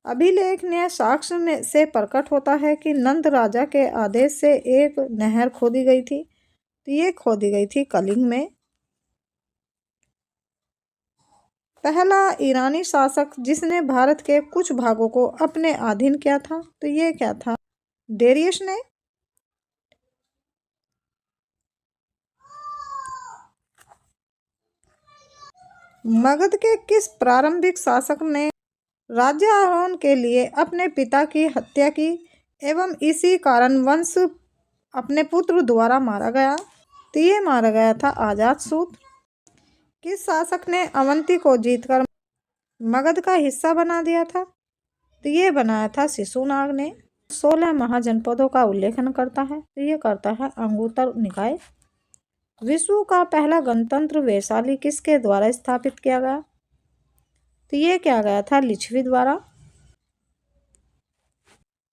Speaker 1: अभिलेखनीय साक्ष्य में से प्रकट होता है कि नंद राजा के आदेश से एक नहर खोदी गई थी। तो ये खोदी गई थी कलिंग में। पहला ईरानी शासक जिसने भारत के कुछ भागों को अपने अधीन किया था? तो ये क्या था डेरियस ने। मगध के किस प्रारंभिक शासक ने राज्यारोहण के लिए अपने पिता की हत्या की एवं इसी कारण वंश अपने पुत्र द्वारा मारा गया। तो ये मारा गया था अजातशत्रु। किस शासक ने अवंती को जीतकर मगध का हिस्सा बना दिया था? तो ये बनाया था शिशुनाग ने। 16 महाजनपदों का उल्लेखन करता है, तो ये करता है अंगुत्तर निकाय। विश्व का पहला गणतंत्र वैशाली किसके द्वारा स्थापित किया गया? तो ये किया गया था लिच्छवी द्वारा।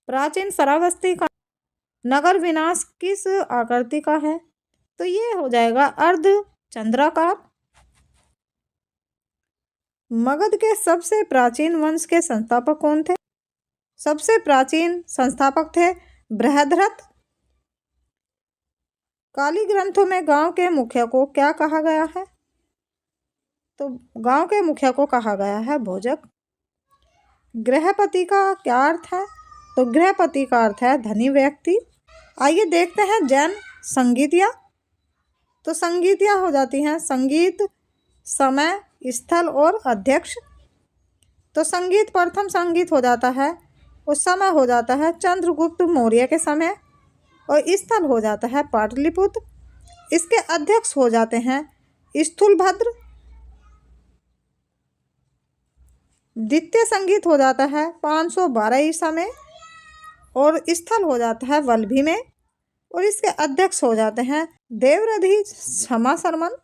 Speaker 1: प्राचीन श्रावस्ती का नगर विनाश किस आकृति का है? तो ये हो जाएगा अर्ध चंद्राकार। मगध के सबसे प्राचीन वंश के संस्थापक कौन थे? सबसे प्राचीन संस्थापक थे बृहद्रथ। काली ग्रंथों में गांव के मुखिया को क्या कहा गया है? तो गांव के मुखिया को कहा गया है भोजक। गृहपति का क्या अर्थ है? तो गृहपति का अर्थ है धनी व्यक्ति। आइए देखते हैं जैन संगीतिया। तो संगीतिया हो जाती हैं संगीत, समय, स्थल और अध्यक्ष। तो संगीत प्रथम संगीत हो जाता है, उस समय हो जाता है चंद्रगुप्त मौर्य के समय, और स्थल हो जाता है पाटलिपुत्र। इसके अध्यक्ष हो जाते हैं स्थूलभद्र। द्वितीय संगीत हो जाता है 512 ईसा में, और स्थल हो जाता है वल्लभी में, और इसके अध्यक्ष हो जाते हैं देवरधि क्षमा शर्मन।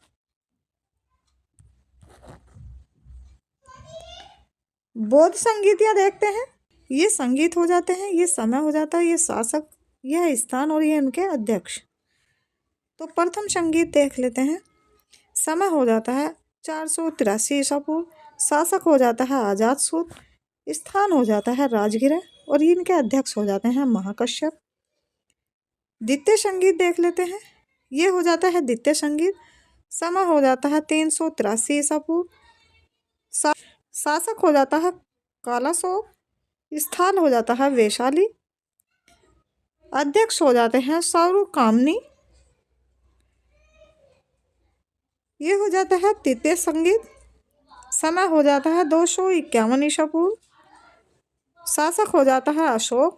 Speaker 1: बौद्ध संगीतियाँ देखते हैं। ये संगीत हो जाते हैं, ये समय हो जाता है, ये शासक, यह स्थान और ये इनके अध्यक्ष। तो प्रथम संगीत देख लेते हैं। समय हो जाता है 483 ईसा पूर्व, शासक हो जाता है अजातशत्रु, स्थान हो जाता है राजगृह, और इनके अध्यक्ष हो जाते हैं महाकश्यप। द्वितीय संगीत देख लेते हैं। ये हो जाता है द्वितीय संगीत। समय हो जाता है 383 ईसा पूर्व, शासक हो जाता है कालाशोक, स्थान हो जाता है वैशाली, अध्यक्ष हो जाते हैं सौरकामनी। ये हो जाता है तृतीय संगीत। समय हो जाता है 251 ईसा पूर्व, शासक हो जाता है अशोक,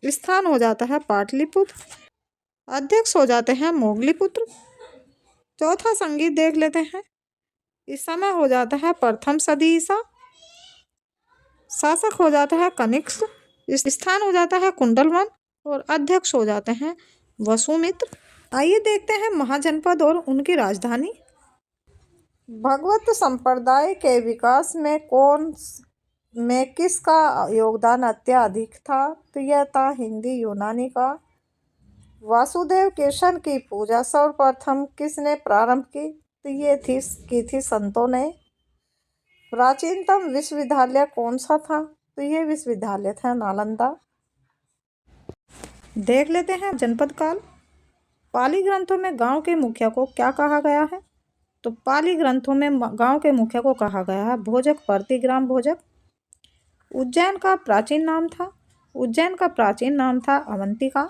Speaker 1: स्थान हो जाता है पाटलिपुत्र, अध्यक्ष हो जाते हैं मोगलीपुत्र। चौथा संगीत देख लेते हैं। इस समय हो जाता है प्रथम सदी ईसा, शासक हो जाता है कनिष्क, स्थान हो जाता है कुंडलवन, और अध्यक्ष हो जाते हैं वसुमित्र। आइए देखते हैं महाजनपद और उनकी राजधानी। भगवत संप्रदाय के विकास में किसका योगदान अत्यधिक था? तो यह था हिंदी यूनानी का। वासुदेव कृष्ण की पूजा सर्वप्रथम किसने प्रारंभ की? तो ये की थी संतों ने। प्राचीनतम विश्वविद्यालय कौन सा था? तो ये विश्वविद्यालय था नालंदा। देख लेते हैं जनपद काल। पाली ग्रंथों में गांव के मुखिया को क्या कहा गया है? तो पाली ग्रंथों में गांव के मुखिया को कहा गया है भोजक, प्रतिग्राम भोजक। उज्जैन का प्राचीन नाम था? उज्जैन का प्राचीन नाम था अवंतिका।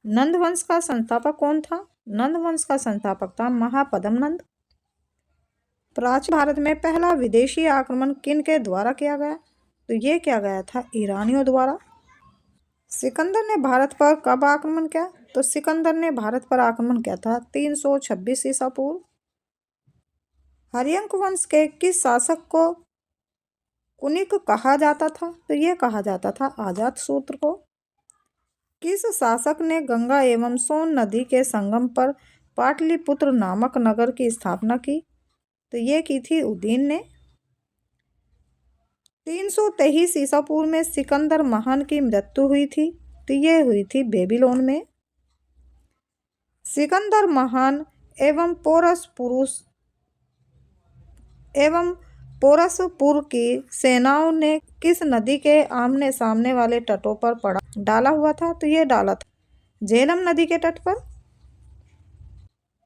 Speaker 1: नंद वंश का संस्थापक कौन था? नंद वंश का संस्थापक था महापद्मनंद। प्राचीन भारत में पहला विदेशी आक्रमण किन के द्वारा किया गया? तो ये किया गया था ईरानियों द्वारा। सिकंदर ने भारत पर कब आक्रमण किया? तो सिकंदर ने भारत पर आक्रमण किया था 326 ईसा पूर्व। हर्यंक वंश के किस शासक को कुनिक कहा जाता था? तो ये कहा जाता था अजातशत्रु को। किस शासक ने गंगा एवं सोन नदी के संगम पर पाटलिपुत्र नामक नगर की स्थापना की? तो ये की थी उदयन ने। 323 ईसा पूर्व में सिकंदर महान की मृत्यु हुई थी, तो ये हुई थी बेबीलोन में। सिकंदर महान एवं पोरसपुर की सेनाओं ने किस नदी के आमने सामने वाले तटों पर पड़ा डाला हुआ था? तो ये डाला था झेलम नदी के तट पर।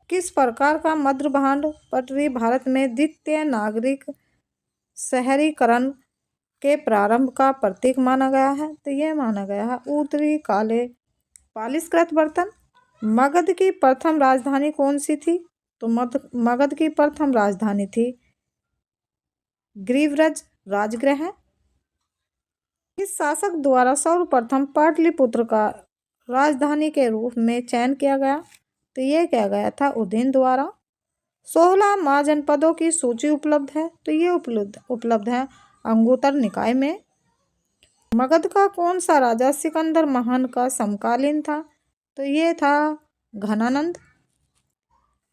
Speaker 1: किस प्रकार का मध्य भांड पटरी भारत में द्वितीय नागरिक शहरीकरण के प्रारंभ का प्रतीक माना गया है? तो ये माना गया है उत्तरी काले पालिशकृत बर्तन। मगध की प्रथम राजधानी कौन सी थी? तो मगध की प्रथम राजधानी थी गिरिव्रज राजगृह। इस शासक द्वारा सर्वप्रथम पाटलिपुत्र का राजधानी के रूप में चयन किया गया? तो ये किया गया था उदयन द्वारा। 16 महाजनपदों की सूची उपलब्ध है, तो ये उपलब्ध है अंगुत्तर निकाय में। मगध का कौन सा राजा सिकंदर महान का समकालीन था? तो ये था घनानंद।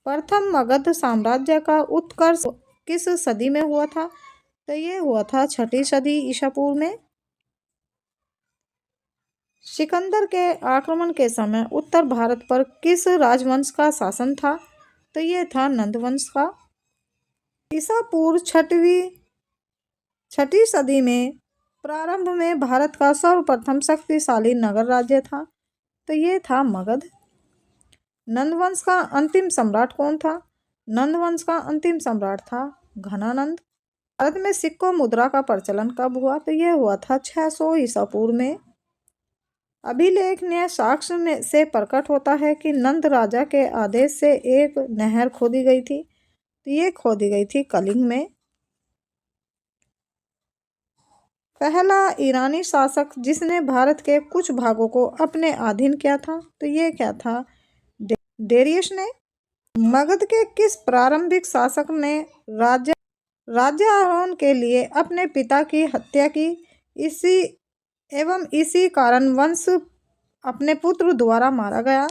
Speaker 1: प्रथम मगध साम्राज्य का उत्कर्ष किस सदी में हुआ था? तो ये हुआ था 6ठी सदी ईसा पूर्व में। सिकंदर के आक्रमण के समय उत्तर भारत पर किस राजवंश का शासन था? तो ये था नंद वंश का। ईसा पूर्व 6ठी सदी में प्रारंभ में भारत का सर्वप्रथम शक्तिशाली नगर राज्य था, तो ये था मगध। नंदवंश का अंतिम सम्राट कौन था? नंदवंश का अंतिम सम्राट था घनानंद। भारत में सिक्कों मुद्रा का प्रचलन कब हुआ? तो यह हुआ था 600 ईसा पूर्व में। अभिलेखनीय साक्ष्य से प्रकट होता है कि नंद राजा के आदेश से एक नहर खोदी गई थी, तो ये खोदी गई थी कलिंग में। पहला ईरानी शासक जिसने भारत के कुछ भागों को अपने अधीन किया था, तो ये क्या था? डेरियस ने। मगध के किस प्रारंभिक शासक ने राज्यारोहण के लिए अपने पिता की हत्या की? इसी कारण वंश अपने पुत्र द्वारा मारा गया,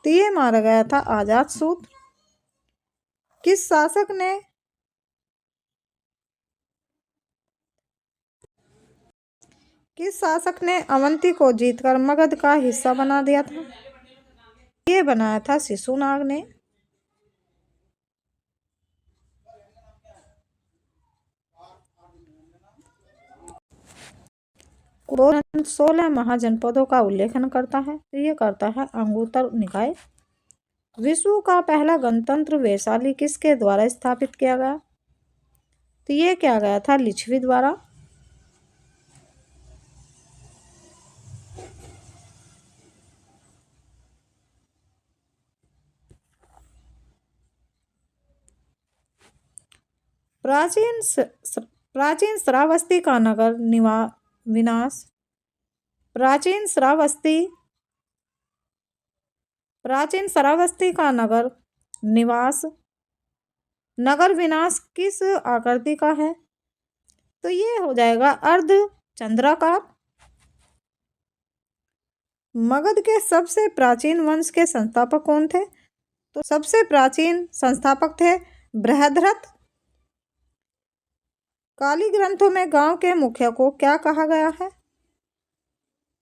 Speaker 1: तो ये मारा गया था अजातशत्रु। किस शासक ने अवंती को जीतकर मगध का हिस्सा बना दिया था? ये बनाया था शिशुनाग ने। 16 महाजनपदों का उल्लेखन करता है, तो ये करता है अंगुत्तर निकाय। विश्व का पहला गणतंत्र वैशाली किसके द्वारा स्थापित किया गया? तो ये किया गया था लिच्छवी द्वारा। प्राचीन श्रावस्ती का नगर विनाश। प्राचीन श्रावस्ती का नगर विनाश किस आकृति का है? तो ये हो जाएगा अर्ध चंद्राकार। मगध के सबसे प्राचीन वंश के संस्थापक कौन थे? तो सबसे प्राचीन संस्थापक थे बृहद्रथ। काली ग्रंथों में गांव के मुखिया को क्या कहा गया है?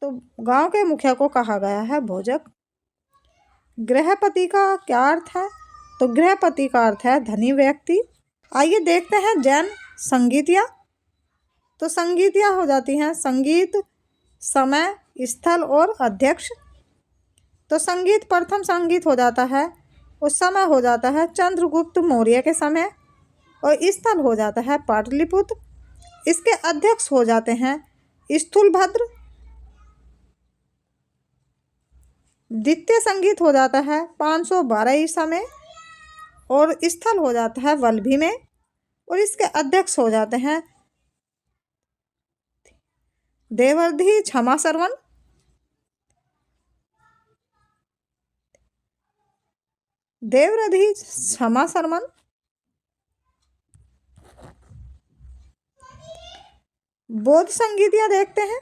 Speaker 1: तो गांव के मुखिया को कहा गया है भोजक। गृहपति का क्या अर्थ है? तो गृहपति का अर्थ है धनी व्यक्ति। आइए देखते हैं जैन संगीतिया। तो संगीतिया हो जाती हैं संगीत, समय, स्थल और अध्यक्ष। तो संगीत प्रथम संगीत हो जाता है, उस समय हो जाता है चंद्रगुप्त मौर्य के समय, और स्थल हो जाता है पाटलिपुत्र। इसके अध्यक्ष हो जाते हैं स्थूलभद्र। द्वितीय संगीत हो जाता है 512 ईसा में, और स्थल हो जाता है वल्लभी में, और इसके अध्यक्ष हो जाते हैं देवर्धि क्षमा सरवन। देवरधि क्षमा सरवन। बौद्ध संगीतियाँ देखते हैं,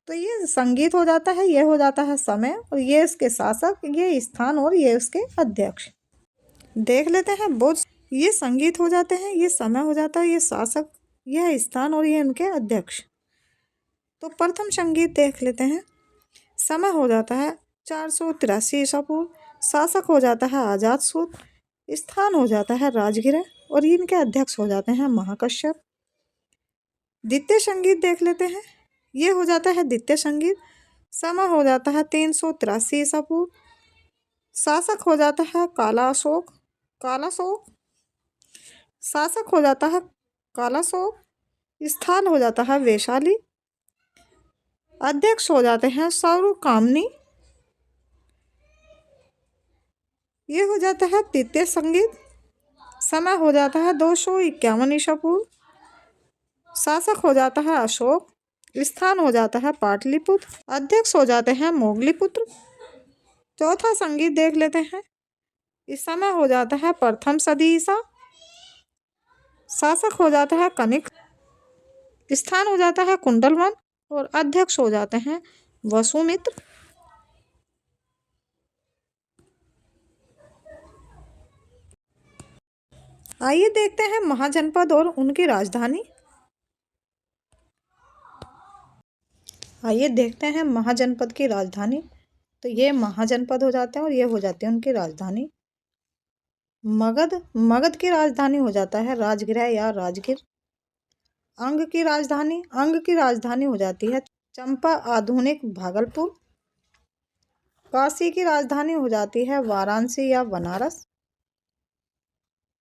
Speaker 1: तो ये संगीत हो जाता है, ये हो जाता है समय, और ये इसके शासक, ये स्थान, और ये उसके अध्यक्ष। देख लेते हैं बौद्ध। ये संगीत हो जाते हैं, ये समय हो जाता है, ये शासक, यह स्थान, और ये उनके अध्यक्ष। तो प्रथम संगीत देख लेते हैं। समय हो जाता है 483 ईसा पूर्व। शासक हो जाता है अजातशत्रु। स्थान हो जाता है राजगृह, और इनके अध्यक्ष हो जाते हैं महाकश्यप। द्वितीय संगीत देख लेते हैं। ये हो जाता है द्वितीय संगीत। समय हो जाता है 383 ईसा पूर्व। शासक हो जाता है कालाशोक। शासक हो जाता है कालाशोक। स्थान हो जाता है वैशाली। अध्यक्ष हो जाते हैं सौरकामनी। ये हो जाता है तृतीय संगीत। समय हो जाता है 251 ईसा पूर्व। शासक हो जाता है अशोक, स्थान हो जाता है पाटलिपुत्र, अध्यक्ष हो जाते हैं मोगलीपुत्र। चौथा संगीत देख लेते हैं। इस समय हो जाता है प्रथम सदी ईसा, शासक हो जाता है कनिष्क, स्थान हो जाता है कुंडलवन और अध्यक्ष हो जाते हैं वसुमित्र। आइए देखते हैं महाजनपद और उनकी राजधानी। आइए देखते हैं महाजनपद की राजधानी। तो ये महाजनपद हो जाते हैं और ये हो जाती है उनकी राजधानी। मगध की राजधानी हो जाता है राजगृह या राजगीर। अंग की राजधानी हो जाती है चंपा आधुनिक भागलपुर। काशी की राजधानी हो जाती है वाराणसी या बनारस।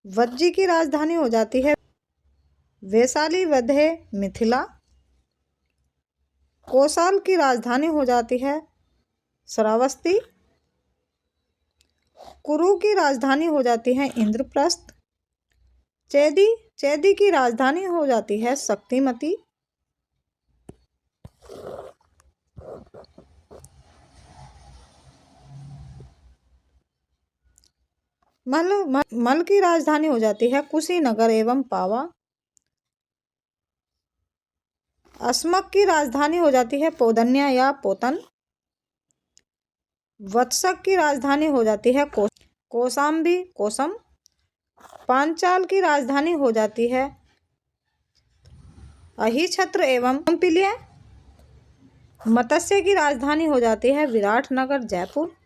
Speaker 1: वज्जी की राजधानी हो जाती है वैशाली वधे मिथिला। कोसाल की राजधानी हो जाती है श्रावस्ती। कुरु की राजधानी हो जाती है इंद्रप्रस्थ। चेदी की राजधानी हो जाती है शक्तिमती। मल की राजधानी हो जाती है कुशीनगर एवं पावा। अस्मक की राजधानी हो जाती है पौधन्या या पोतन। वत्सक की राजधानी हो जाती है कोसम। पांचाल की राजधानी हो जाती है अहिछत्र एवं पिलिया। मत्स्य की राजधानी हो जाती है विराटनगर जयपुर।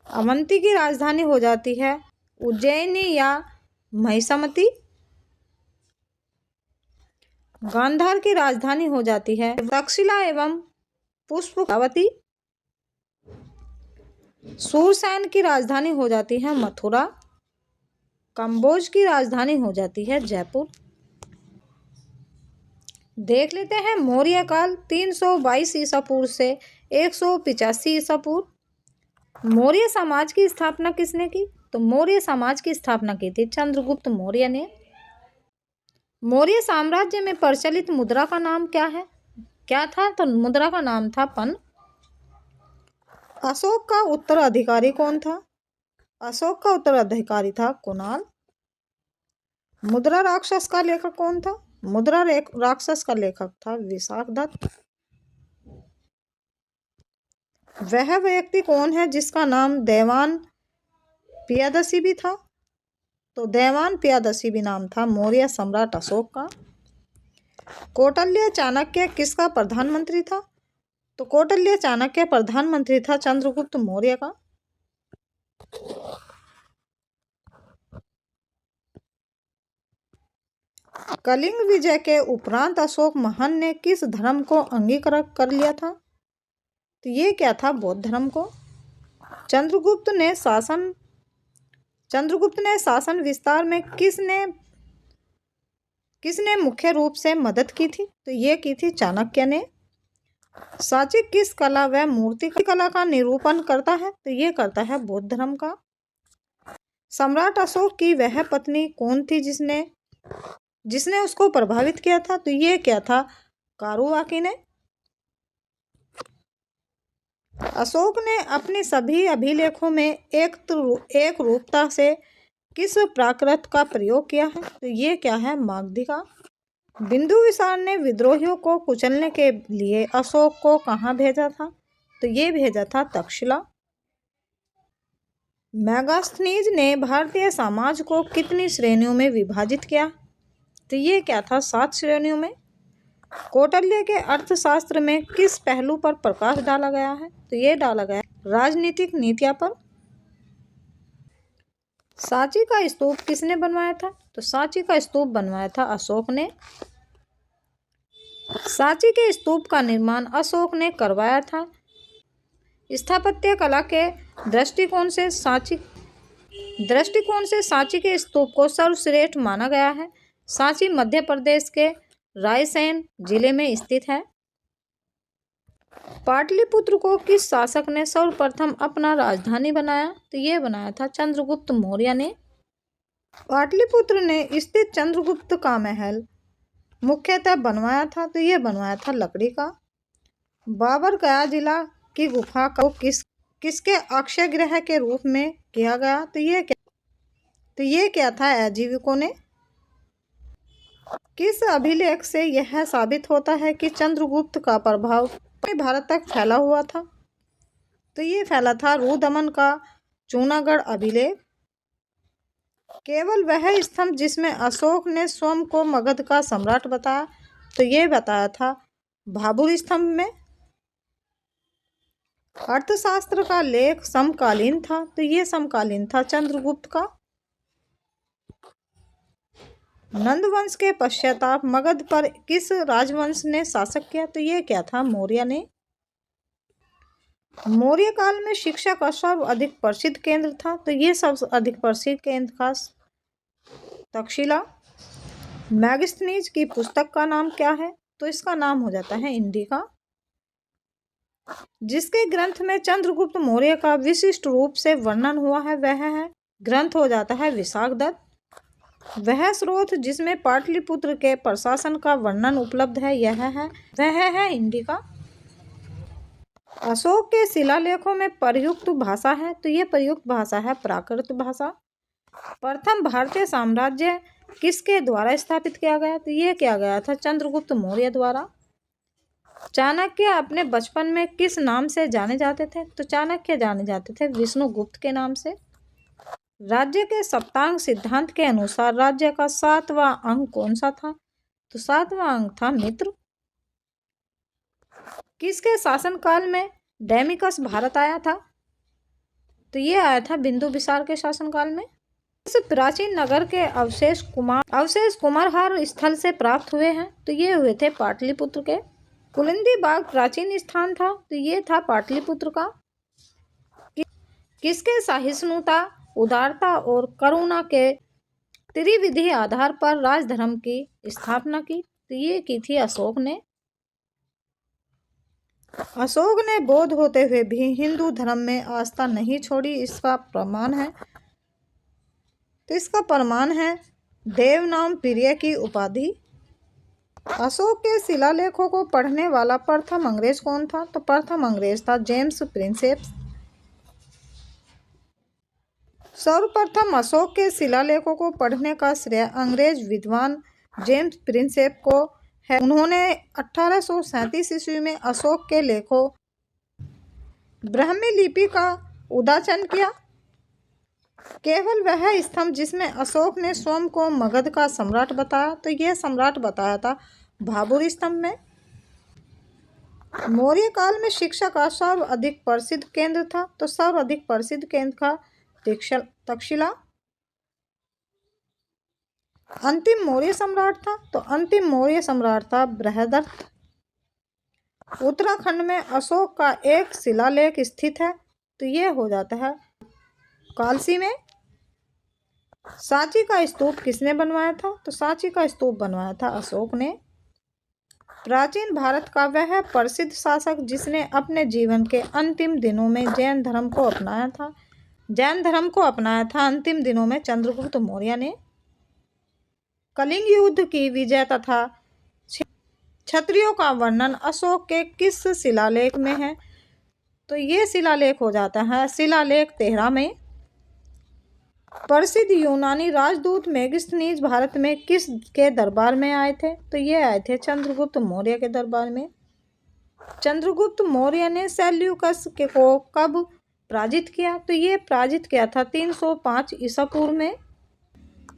Speaker 1: अवंती की राजधानी हो जाती है उज्जैनी या महिषमती। गांधार की राजधानी हो जाती है तक्षशिला एवं पुष्पवती। सूरसेन की राजधानी हो जाती है मथुरा। कंबोज की राजधानी हो जाती है जयपुर। देख लेते हैं मौर्य काल 322 ईसा पूर्व से 185 ईसा पूर्व। मौर्य समाज की स्थापना किसने की? तो मौर्य समाज की स्थापना की थी चंद्रगुप्त मौर्य ने। मौर्य साम्राज्य में प्रचलित मुद्रा का नाम क्या था? तो मुद्रा का नाम था पन। अशोक का उत्तराधिकारी कौन था? अशोक का उत्तराधिकारी था कुणाल। मुद्रा राक्षस का लेखक कौन था? मुद्रा राक्षस का लेखक था विशाखदत्त। वह व्यक्ति कौन है जिसका नाम देवान पियादसी भी था? तो देवान पियादसी भी नाम था मौर्य सम्राट अशोक का। कौटिल्य चाणक्य किसका प्रधानमंत्री था? तो कौटिल्य चाणक्य प्रधानमंत्री था चंद्रगुप्त मौर्य का। कलिंग विजय के उपरांत अशोक महान ने किस धर्म को अंगीकार कर लिया था? तो ये क्या था? बौद्ध धर्म को। चंद्रगुप्त ने शासन विस्तार में किसने मुख्य रूप से मदद की थी? तो ये की थी चाणक्य ने। साची किस कला व मूर्ति कला का निरूपण करता है? तो ये करता है बौद्ध धर्म का। सम्राट अशोक की वह पत्नी कौन थी जिसने उसको प्रभावित किया था? तो ये क्या था? कारुवाकी ने। अशोक ने अपने सभी अभिलेखों में एक रूपता से किस प्राकृत का प्रयोग किया है? तो ये क्या है? मागधी का। बिंदुसार ने विद्रोहियों को कुचलने के लिए अशोक को कहाँ भेजा था? तो ये भेजा था तक्षशिला। मेगास्थनीज ने भारतीय समाज को कितनी श्रेणियों में विभाजित किया? तो ये क्या था? 7 श्रेणियों में। कौटिल्य के अर्थशास्त्र में किस पहलू पर प्रकाश डाला गया है? तो ये डाला गया राजनीतिक नीतियां पर। सांची का स्तूप किसने बनवाया था? तो सांची का स्तूप बनवाया था अशोक ने। सांची के स्तूप का निर्माण अशोक ने करवाया था। स्थापत्य कला के दृष्टिकोण से सांची के स्तूप को सर्वश्रेष्ठ माना गया है। सांची मध्य प्रदेश के रायसेन जिले में स्थित है। पाटलिपुत्र को किस शासक ने सर्वप्रथम अपना राजधानी बनाया? तो ये बनाया था चंद्रगुप्त मौर्य ने। पाटलिपुत्र ने स्थित चंद्रगुप्त का महल मुख्यतः बनवाया था? तो ये बनवाया था लकड़ी का। बाबर गया जिला की गुफा को किसके अक्षय गृह के रूप में किया गया? तो ये क्या था अजीविकों ने। किस अभिलेख से यह साबित होता है कि चंद्रगुप्त का प्रभाव भारत तक फैला हुआ था? तो ये फैला था रुदमन का चूनागढ़ अभिलेख। केवल वह स्तंभ जिसमें अशोक ने स्वयं को मगध का सम्राट बताया, तो ये बताया था भाभुर स्तंभ में। अर्थशास्त्र का लेख समकालीन था, तो ये समकालीन था चंद्रगुप्त का। नंदवंश के पश्चाताप मगध पर किस राजवंश ने शासक किया? तो ये क्या था? मौर्य ने। मौर्य काल में शिक्षा का सर्वाधिक प्रसिद्ध केंद्र था, तो ये सबसे अधिक प्रसिद्ध केंद्र था तक्षशिला। मैगस्थनीज की पुस्तक का नाम क्या है? तो इसका नाम हो जाता है इंडिका। जिसके ग्रंथ में चंद्रगुप्त मौर्य का विशिष्ट रूप से वर्णन हुआ है वह है ग्रंथ हो जाता है विशाखदत्त। वह स्रोत जिसमें पाटलिपुत्र के प्रशासन का वर्णन उपलब्ध है वह है इंडिका। अशोक के शिलालेखों में प्रयुक्त भाषा है, तो ये प्रयुक्त भाषा है प्राकृत भाषा। प्रथम भारतीय साम्राज्य किसके द्वारा स्थापित किया गया? तो ये किया गया था चंद्रगुप्त मौर्य द्वारा। चाणक्य अपने बचपन में किस नाम से जाने जाते थे? तो चाणक्य जाने जाते थे विष्णुगुप्त के नाम से। राज्य के सप्तांग सिद्धांत के अनुसार राज्य का 7वां अंग कौन सा था? तो 7वां अंग था मित्र। किसके शासनकाल में डैमिकस भारत आया था? तो ये आया था बिंदुसार के शासनकाल में। इस प्राचीन नगर के अवशेष कुमारहार स्थल से प्राप्त हुए हैं, तो ये हुए थे पाटलिपुत्र के। कुलिंदी बाग प्राचीन स्थान था, तो ये था पाटलिपुत्र का। किसके सहिष्णुता, उदारता और करुणा के त्रिविधि आधार पर राजधर्म की स्थापना की? तो ये की थी अशोक ने। अशोक ने बौद्ध होते हुए भी हिंदू धर्म में आस्था नहीं छोड़ी, इसका प्रमाण है? तो इसका प्रमाण है देवनाम प्रिय की उपाधि। अशोक के शिलालेखों को पढ़ने वाला प्रथम अंग्रेज कौन था? तो प्रथम अंग्रेज था जेम्स प्रिंसेप। सर्वप्रथम अशोक के शिलालेखों को पढ़ने का श्रेय अंग्रेज विद्वान जेम्स प्रिंसेप को है। उन्होंने 1837 ईस्वी में अशोक के लेखों ब्राह्मी लिपि का उदाचन किया। केवल वह स्तंभ जिसमें अशोक ने स्वयं को मगध का सम्राट बताया, तो यह सम्राट बताया था भाभुर स्तंभ में। मौर्य काल में शिक्षा का सर्वाधिक प्रसिद्ध केंद्र था, तो सर्वाधिक प्रसिद्ध केंद्र था तक्षशिला। अंतिम मौर्य सम्राट था, तो अंतिम मौर्य सम्राट था बृहदर्थ। उत्तराखंड में अशोक का एक शिलालेख स्थित है, तो यह हो जाता है कालसी में। सांची का स्तूप किसने बनवाया था? तो सांची का स्तूप बनवाया था अशोक ने। प्राचीन भारत का वह प्रसिद्ध शासक जिसने अपने जीवन के अंतिम दिनों में जैन धर्म को अपनाया था अंतिम दिनों में चंद्रगुप्त मौर्य ने। कलिंग युद्ध की विजय तथा क्षत्रियों का वर्णन अशोक के किस शिलालेख में है? तो ये शिलालेख हो जाता है शिलालेख 13 में। प्रसिद्ध यूनानी राजदूत मेगास्थनीज भारत में किस के दरबार में आए थे? तो ये आए थे चंद्रगुप्त मौर्य के दरबार में। चंद्रगुप्त मौर्य ने सेल्यूकस को कब पराजित किया? तो ये पराजित किया था 305 ईसा पूर्व में।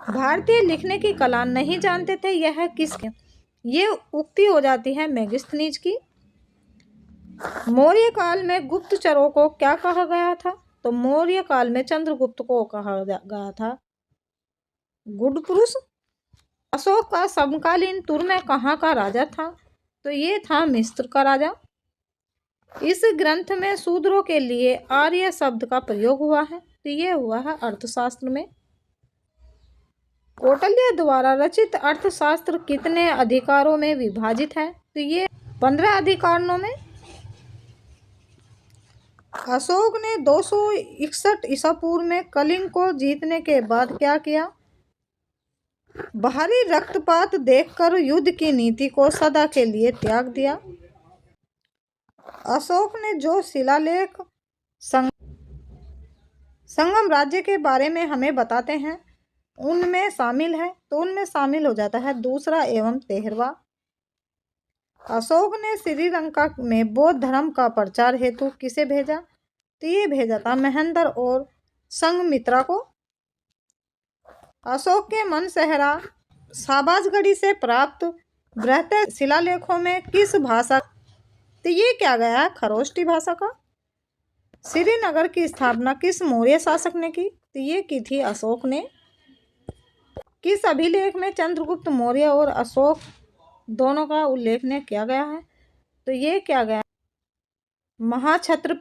Speaker 1: भारतीय लिखने की कला नहीं जानते थे, यह किसके? ये उक्ति हो जाती है मेगास्थनीज की। मौर्य काल में गुप्तचरों को क्या कहा गया था? तो मौर्य काल में चंद्रगुप्त को कहा गया था गुड पुरुष। अशोक का समकालीन तुर्मे कहाँ का राजा था? तो ये था मिस्र का राजा। इस ग्रंथ में शूद्रों के लिए आर्य शब्द का प्रयोग हुआ है, तो ये हुआ है अर्थशास्त्र में। कौटिल्य द्वारा रचित अर्थशास्त्र कितने अधिकारों में विभाजित है? तो ये 15 अधिकारों में। अशोक ने 261 ईसा पूर्व में कलिंग को जीतने के बाद क्या किया? बाहरी रक्तपात देखकर युद्ध की नीति को सदा के लिए त्याग दिया। अशोक ने जो शिलालेख संगम राज्य के बारे में हमें बताते हैं उनमें शामिल हो जाता है दूसरा एवं 13वां। अशोक ने श्रीलंका में बौद्ध धर्म का प्रचार हेतु किसे भेजा? तो ये भेजा था महेंद्र और संघमित्रा को। अशोक के मनसहरा शाबाशगढ़ी से प्राप्त बृहत शिलालेखों में किस भाषा, तो ये क्या गया है खरोष्टी भाषा का। श्रीनगर की स्थापना किस मौर्य शासक ने की? तो ये की थी अशोक ने। किस अभिलेख में चंद्रगुप्त मौर्य और अशोक दोनों का उल्लेख ने किया गया है? तो ये क्या गया महाक्षत्रप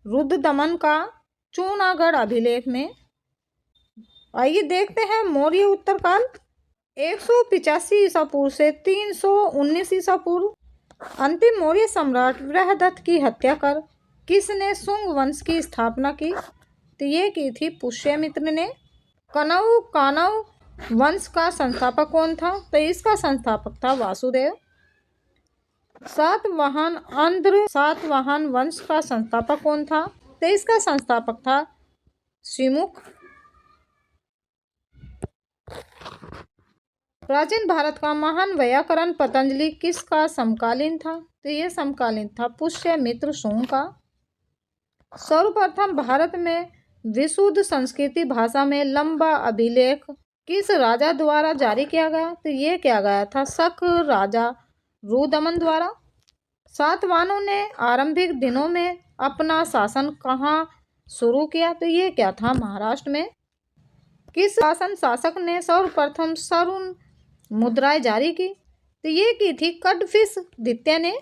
Speaker 1: रुद्रदमन का चूनागढ़ अभिलेख में। आइए देखते हैं मौर्य उत्तरकाल 185 ईसा पूर्व से 319 ईसा पूर्व। अंतिम मौर्य सम्राट बृहदत्त की हत्या कर किसने शुंग वंश की स्थापना की? तो ये की थी पुष्यमित्र ने। कानव वंश का संस्थापक कौन था? तो इसका संस्थापक था वासुदेव। सातवाहन वंश का संस्थापक कौन था? तो इसका संस्थापक था सिमुख। प्राचीन भारत का महान व्याकरण पतंजलि किसका समकालीन था? तो ये समकालीन था पुष्यमित्र शुंग का। सर्वप्रथम भारत में विशुद्ध संस्कृत भाषा में लंबा अभिलेख किस राजा द्वारा जारी किया गया? तो ये किया गया था शक राजा रुद्रदमन द्वारा। सातवाहनों ने आरंभिक दिनों में अपना शासन कहाँ शुरू किया? तो ये क्या था महाराष्ट्र में। किस शासक ने सर्वप्रथम स्वर्ण मुद्राएं जारी की? तो ये की थी कड़फिश द्वितीय ने।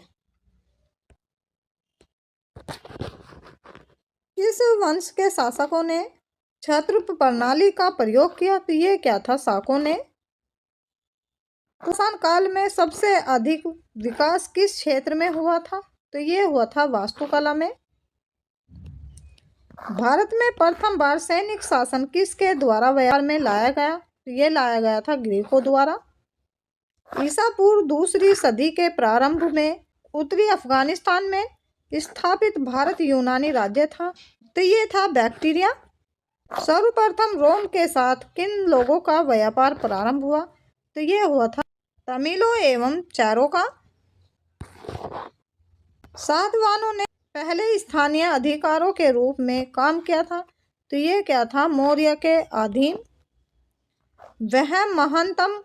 Speaker 1: किस वंश के शासकों ने क्षत्रप प्रणाली का प्रयोग किया? तो ये क्या था शाकों ने। कुषाण काल में सबसे अधिक विकास किस क्षेत्र में हुआ था? तो ये हुआ था वास्तुकला में। भारत में प्रथम बार सैनिक शासन किसके द्वारा व्यवहार में लाया गया? तो ये लाया गया था ग्रीकों द्वारा। ईसा पूर्व दूसरी सदी के प्रारंभ में उत्तरी अफगानिस्तान में स्थापित भारत यूनानी राज्य था। तो ये था बैक्टीरिया। सर्वप्रथम रोम के साथ किन लोगों का व्यापार प्रारंभ हुआ? तो ये हुआ था तमिलों एवं चारों का। सातवाहनों ने पहले स्थानीय अधिकारों के रूप में काम किया था। तो ये क्या था मौर्य के अधीन। वह महानतम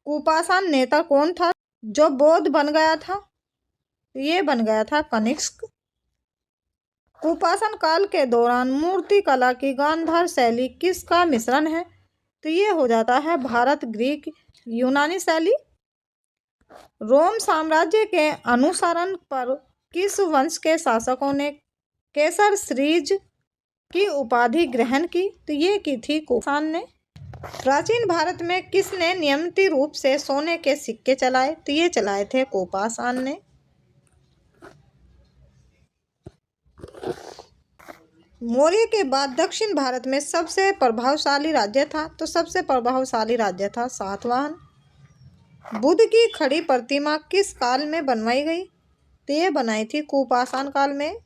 Speaker 1: कुपाषाण नेता कौन था जो बौद्ध बन गया था? तो ये बन गया था कनिष्क। कुपाषाण काल के दौरान मूर्ति कला की गांधार शैली किसका मिश्रण है? तो ये हो जाता है भारत ग्रीक यूनानी शैली। रोम साम्राज्य के अनुसरण पर किस वंश के शासकों ने केसर श्रीज की उपाधि ग्रहण की? तो ये की थी कुषाण ने। प्राचीन भारत में किसने नियमित रूप से सोने के सिक्के चलाए? तो ये चलाए थे कुपाषाण ने। मौर्य के बाद दक्षिण भारत में सबसे प्रभावशाली राज्य था? तो सबसे प्रभावशाली राज्य था सातवाहन। बुद्ध की खड़ी प्रतिमा किस काल में बनवाई गई? तो ये बनाई थी कुपाषाण काल में।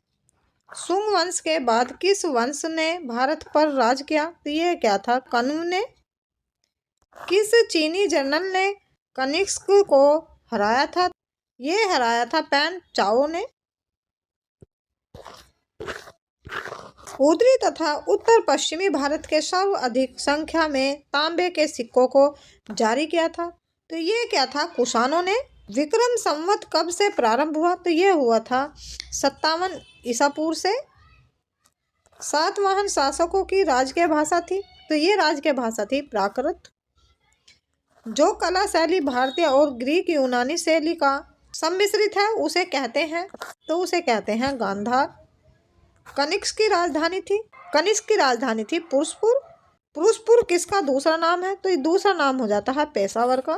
Speaker 1: शुंग वंश के बाद किस वंश ने भारत पर राज किया? तो ये क्या था कण्व ने। किस चीनी जनरल ने कनिष्क को हराया था? ये हराया था पैन चाओ ने। उत्तरी तथा उत्तर पश्चिमी भारत के सर्वाधिक संख्या में तांबे के सिक्कों को जारी किया था। तो ये क्या था कुषाणों ने। विक्रम संवत कब से प्रारंभ हुआ? तो ये हुआ था 57 ईसा पूर्व से। सातवाहन शासकों की राजकीय भाषा थी? तो ये राजकीय भाषा थी प्राकृत। जो कला शैली भारतीय और ग्रीक यूनानी शैली का सम्मिश्रित है उसे कहते हैं गांधार। कनिष्क की राजधानी थी पुरुषपुर। पुरुषपुर किसका दूसरा नाम है? तो ये दूसरा नाम हो जाता है पेशावर का।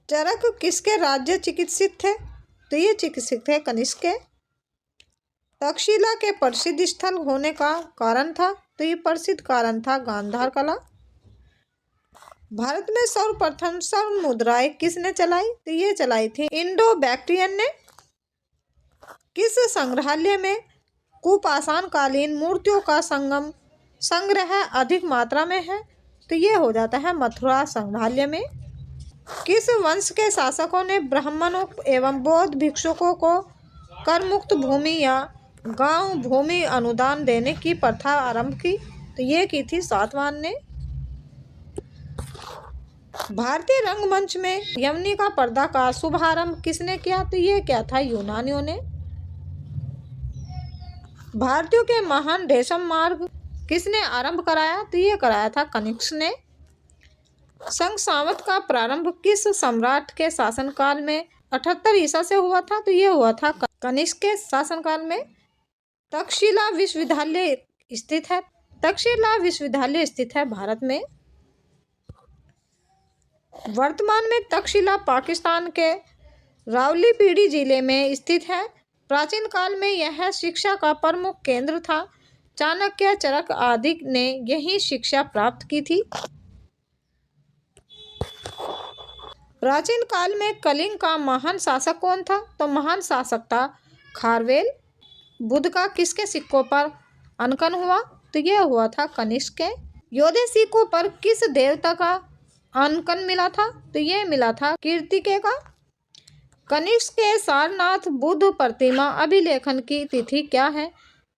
Speaker 1: चरक किसके राज्य चिकित्सित थे? तो ये चिकित्सित थे कनिष्क के। तक्षशिला के प्रसिद्ध स्थल होने का कारण था, तो ये प्रसिद्ध कारण था गांधार कला। भारत में सर्वप्रथम स्वर्ण मुद्राएं किसने चलाई, तो ये चलाई थी इंडो बैक्ट्रियन ने। किस संग्रहालय में कुपाषाण कालीन मूर्तियों का संग्रह अधिक मात्रा में है, तो ये हो जाता है मथुरा संग्रहालय में। किस वंश के शासकों ने ब्राह्मणों एवं बौद्ध भिक्षुकों को करमुक्त भूमि या गांव भूमि अनुदान देने की प्रथा आरंभ की, तो ये की थी सातवाहन ने। भारतीय रंगमंच में यमनी का पर्दा का शुभारंभ किसने किया, तो ये क्या था यूनानियों ने। भारतीयों के महान रेशम मार्ग किसने आरंभ कराया, तो ये कराया था कनिष्क ने। संघ सावंत का प्रारंभ किस सम्राट के शासनकाल में 78 ईसा से हुआ था, तो ये हुआ था कनिष्क के शासनकाल में। तक्षशिला विश्वविद्यालय स्थित है, तक्षशिला विश्वविद्यालय स्थित है भारत में। वर्तमान में तक्षशिला पाकिस्तान के रावलपिंडी जिले में स्थित है। प्राचीन काल में यह शिक्षा का प्रमुख केंद्र था। चाणक्य चरक आदि ने यही शिक्षा प्राप्त की थी। प्राचीन काल में कलिंग का महान शासक कौन था, तो महान शासक था खारवेल। बुद्ध का किसके सिक्कों पर अंकन हुआ, तो यह हुआ था कनिष्क के। योधे सिक्कों पर किस देवता का अंकन मिला था, तो यह मिला था कीर्तिके का। कनिष्क के सारनाथ बुद्ध प्रतिमा अभिलेखन की तिथि क्या है,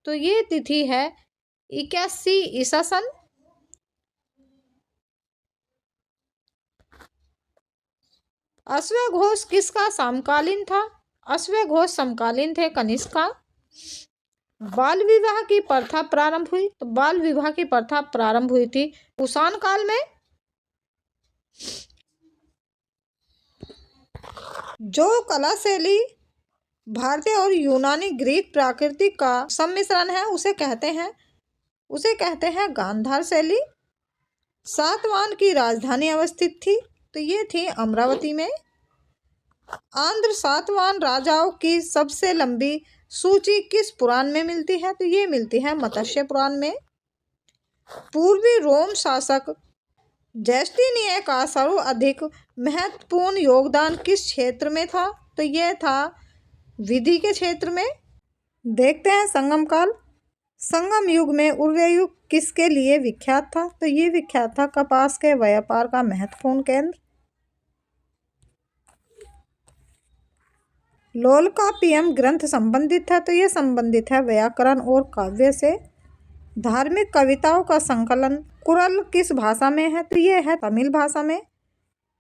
Speaker 1: तो ये तिथि है 81 ईसा सन। अश्वघोष किसका समकालीन था, अश्वघोष समकालीन थे कनिष्क का। बाल विवाह की प्रथा प्रारंभ हुई, तो बाल विवाह की प्रथा प्रारंभ हुई थी कुषाण काल में। जो कला शैली भारतीय और यूनानी ग्रीक प्राकृतिक का सम्मिश्रण है उसे कहते हैं गांधार शैली। सातवाहन की राजधानी अवस्थित थी, तो ये थी अमरावती में। आंध्र सातवाहन राजाओं की सबसे लंबी सूची किस पुराण में मिलती है, तो ये मिलती है मत्स्य पुराण में। पूर्वी रोम शासक जस्टिनियन का सर्वाधिक महत्वपूर्ण योगदान किस क्षेत्र में था, तो यह था विधि के क्षेत्र में। देखते हैं संगम काल। संगम युग में उर्वरक युग किसके लिए विख्यात था, तो ये विख्यात था कपास के व्यापार का महत्वपूर्ण केंद्र। लोलकापियम ग्रंथ संबंधित है, तो ये संबंधित है व्याकरण और काव्य से। धार्मिक कविताओं का संकलन कुरल किस भाषा में है, तो ये है तमिल भाषा में।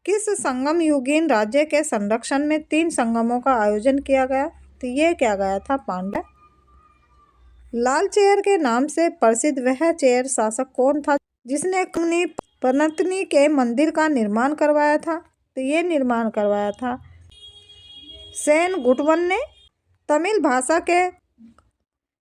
Speaker 1: किस संगम युगीन राज्य के संरक्षण में 3 संगमों का आयोजन किया गया, तो ये क्या गया था पांड्य। लाल चेयर के नाम से प्रसिद्ध वह चेयर शासक कौन था जिसने अपनी पनतनी के मंदिर का निर्माण करवाया था, तो ये निर्माण करवाया था सेन गुटवन ने। तमिल भाषा के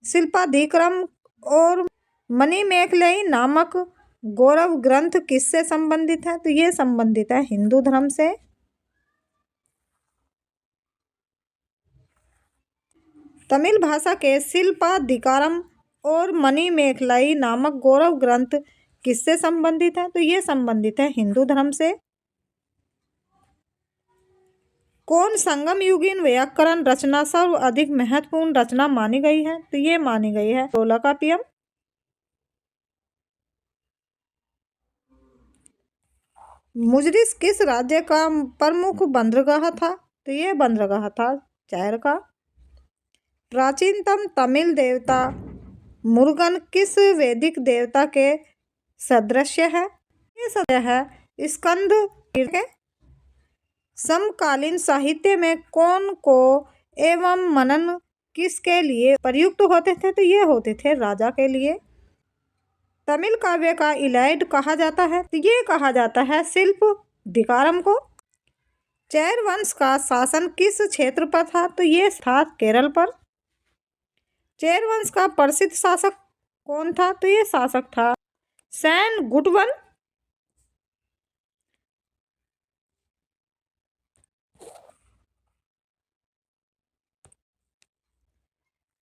Speaker 1: शिल्पाधिक्रम और मणिमेखलई नामक गौरव ग्रंथ किससे संबंधित है, तो ये संबंधित है हिंदू धर्म से। तमिल भाषा के शिल्पाधिकारम और मणिमेखलाई नामक गौरव ग्रंथ किससे संबंधित है, तो ये संबंधित है हिंदू धर्म से। कौन संगम युगीन व्याकरण रचना सर्वाधिक महत्वपूर्ण रचना मानी गई है, तो ये मानी गई है टोलकापियम। मुजरिस किस राज्य का प्रमुख बंदरगाह था, तो ये बंदरगाह था चैर का। प्राचीनतम तमिल देवता मुरुगन किस वैदिक देवता के सदृश है, ये सदृश है स्कंद के। समकालीन साहित्य में कौन को एवं मनन किसके लिए प्रयुक्त होते थे, तो ये होते थे राजा के लिए। तमिल काव्य का इलाइड कहा जाता है, तो ये कहा जाता है शिल्पाधिकारम को। चैर वंश का शासन किस क्षेत्र पर था, तो ये था केरल पर। चैर वंश का प्रसिद्ध शासक कौन था, तो ये शासक था सेन गुटवन।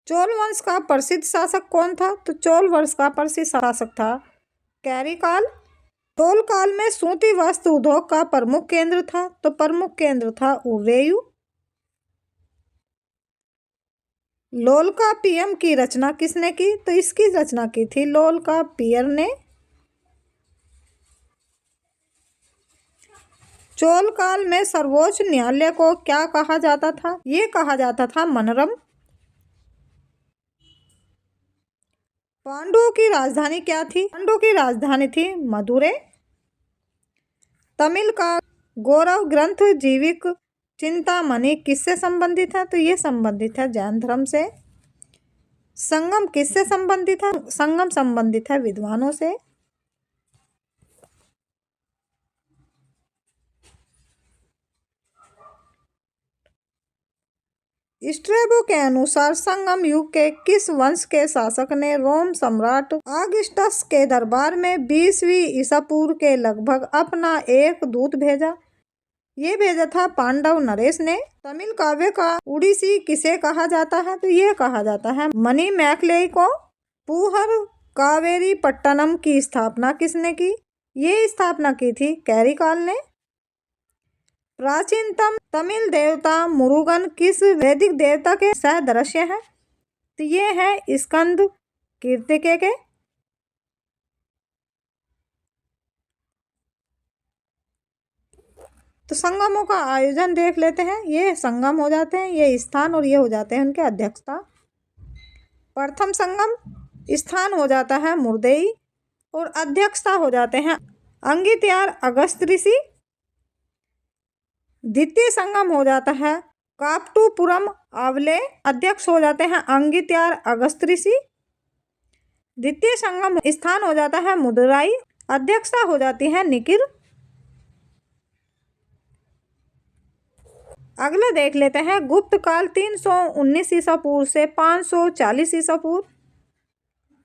Speaker 1: चोल वंश का प्रसिद्ध शासक कौन था? तो चोल वंश का प्रसिद्ध शासक था कैरिकाल। चोल काल में सूती वस्त्र उद्योग का प्रमुख केंद्र था, तो प्रमुख केंद्र था उरेयू। लोल का पीएम की रचना किसने की? तो इसकी रचना की थी लोल का पियर ने। चोल काल में सर्वोच्च न्यायालय को क्या कहा जाता था? ये कहा जाता था मनरम। पांडवों की राजधानी क्या थी? पांडवों की राजधानी थी मदुरै। तमिल का गौरव ग्रंथ जीविक चिंतामणि किससे संबंधित है? तो ये संबंधित है जैन धर्म से। संगम किससे संबंधित है? संगम संबंधित है विद्वानों से। स्ट्रैबो के अनुसार संगम युग के किस वंश के शासक ने रोम सम्राट ऑगस्टस के दरबार में 20वीं ईसा पूर्व के लगभग अपना एक दूत भेजा? ये भेजा था पांडव नरेश ने। तमिल काव्य का उड़ीसी किसे कहा जाता है? तो ये कहा जाता है मणि मैकले को। पूहर कावेरी पट्टनम की स्थापना किसने की? ये स्थापना की थी कैरिकाल ने। प्राचीनतम तमिल देवता मुरुगन किस वैदिक देवता के सदृश्य है? तो ये है स्कंद कीर्तिके के। तो संगमों का आयोजन देख लेते हैं। ये संगम हो जाते हैं, ये स्थान, और ये हो जाते हैं उनके अध्यक्षता। प्रथम संगम स्थान हो जाता है मुर्देई, और अध्यक्षता हो जाते हैं अंगित्यार अगस्त ऋषि। द्वितीय संगम हो जाता है कापटूपुरम आवले, अध्यक्ष हो जाते हैं अंगित्यार अगस्त ऋषि। द्वितीय संगम स्थान हो जाता है मदुराई, अध्यक्षता हो जाती है निकिर। अगला देख लेते हैं गुप्त काल 319 ईसा पूर्व से 540 ईसा पूर्व।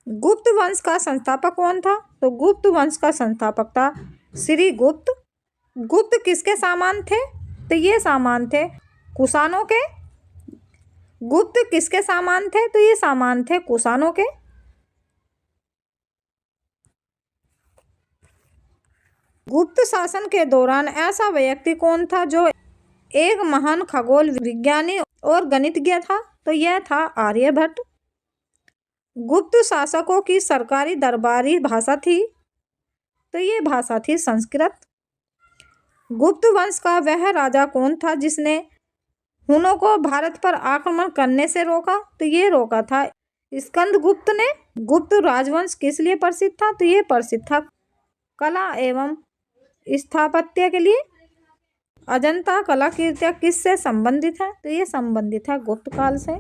Speaker 1: गुप्त वंश का संस्थापक कौन था? तो गुप्त वंश का संस्थापक था श्री गुप्त। गुप्त किसके सामान थे? तो ये सामान थे कुषाणों के। गुप्त किसके सामान थे? तो ये सामान थे कुषाणों के। गुप्त शासन के दौरान ऐसा व्यक्ति कौन था जो एक महान खगोल विज्ञानी और गणितज्ञ था? तो यह था आर्यभट्ट। गुप्त शासकों की सरकारी दरबारी भाषा थी, तो ये भाषा थी संस्कृत। गुप्त वंश का वह राजा कौन था जिसने हुनों को भारत पर आक्रमण करने से रोका? तो ये रोका था स्कंदगुप्त ने। गुप्त राजवंश किस लिए प्रसिद्ध था? तो ये प्रसिद्ध था कला एवं स्थापत्य के लिए। अजंता कलाकृतियां किससे संबंधित है? तो ये संबंधित है गुप्त काल से।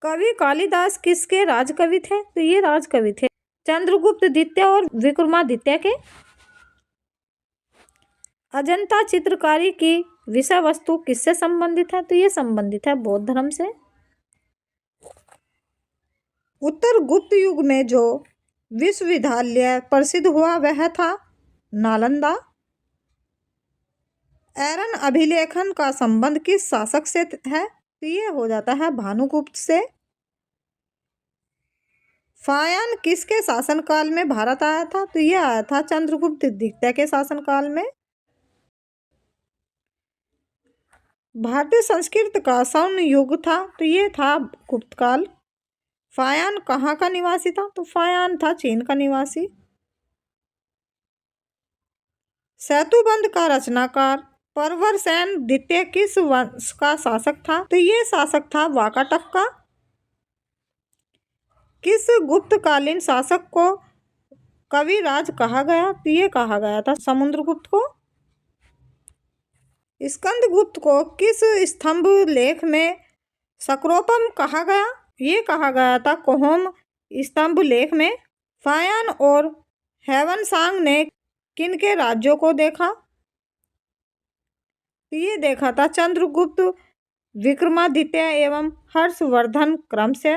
Speaker 1: कवि कालिदास किसके राजकवि थे? तो ये राजकवि थे चंद्रगुप्त द्वितीय और विक्रमादित्य के। अजंता चित्रकारी की विषय वस्तु किससे संबंधित है? तो ये संबंधित है बौद्ध धर्म से। उत्तर गुप्त युग में जो विश्वविद्यालय प्रसिद्ध हुआ वह था नालंदा। एरन अभिलेखन का संबंध किस शासक से है? तो ये हो जाता है भानुगुप्त से। फायान किसके शासनकाल में भारत आया था? तो ये आया था चंद्रगुप्त द्वितीय के शासनकाल में। भारतीय संस्कृत का स्वर्ण युग था, तो ये था गुप्त काल। फायान कहाँ का निवासी था? तो फायान था चीन का निवासी। सेतुबंध का रचनाकार प्रवरसेन द्वितीय किस वंश का शासक था? तो ये शासक था वाकाटक का। किस गुप्तकालीन शासक को कविराज कहा गया? तो ये कहा गया था समुद्रगुप्त को। स्कंदगुप्त को किस स्तंभ लेख में सक्रोपम कहा गया? ये कहा गया था कोहोम स्तंभ लेख में। फायान और हेवनसांग ने किनके राज्यों को देखा? ये देखा था चंद्रगुप्त, विक्रमादित्य एवं हर्षवर्धन क्रम से।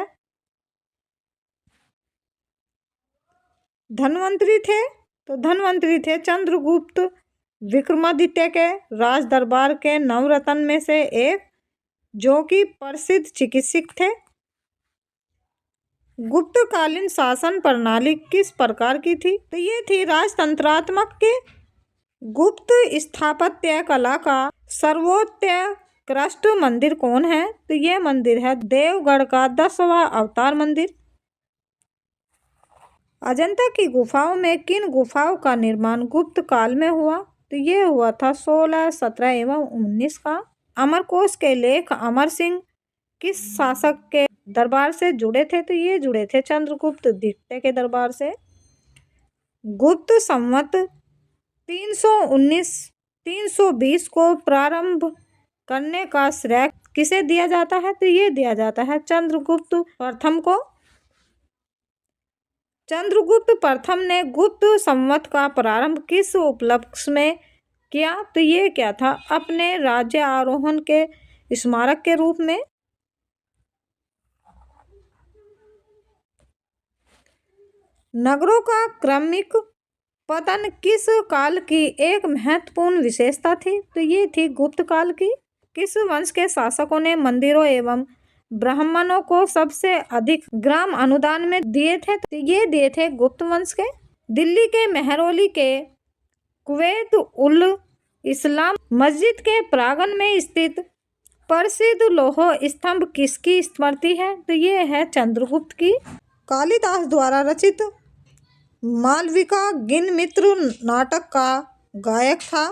Speaker 1: धनवंतरी थे, तो धनवंतरी थे चंद्रगुप्त विक्रमादित्य के राज दरबार के नवरत्न में से एक। जो कि प्रसिद्ध चिकित्सक थे। गुप्तकालीन शासन प्रणाली किस प्रकार की थी? तो ये थी राजतंत्रात्मक के। गुप्त स्थापत्य कला का सर्वोत्कृष्ट मंदिर कौन है? तो ये मंदिर है देवगढ़ का 10वां अवतार मंदिर। अजंता की गुफाओं में किन गुफाओं का निर्माण गुप्त काल में हुआ? तो ये हुआ था 16, 17 एवं 19 का। अमरकोश के लेख अमर सिंह किस शासक के दरबार से जुड़े थे? तो ये जुड़े थे चंद्रगुप्त द्वितीय के दरबार से। गुप्त संवत 319 320 को प्रारंभ करने का श्रेय किसे दिया जाता है? तो ये दिया जाता है चंद्रगुप्त प्रथम को। चंद्रगुप्त प्रथम ने गुप्त संवत का प्रारंभ किस उपलक्ष्य में किया? तो ये क्या था? अपने राज्य आरोहण के स्मारक के रूप में। नगरों का क्रमिक पतन किस काल की एक महत्वपूर्ण विशेषता थी? तो ये थी गुप्त काल की। किस वंश के शासकों ने मंदिरों एवं ब्राह्मणों को सबसे अधिक ग्राम अनुदान में दिए थे? तो ये दिए थे गुप्त वंश के। दिल्ली के मेहरौली के कुवैत उल इस्लाम मस्जिद के प्रांगण में स्थित प्रसिद्ध लौह स्तंभ किसकी स्मृति है? तो ये है चंद्रगुप्त की। कालिदास द्वारा रचित मालविका गिनमित्र नाटक का गायक था?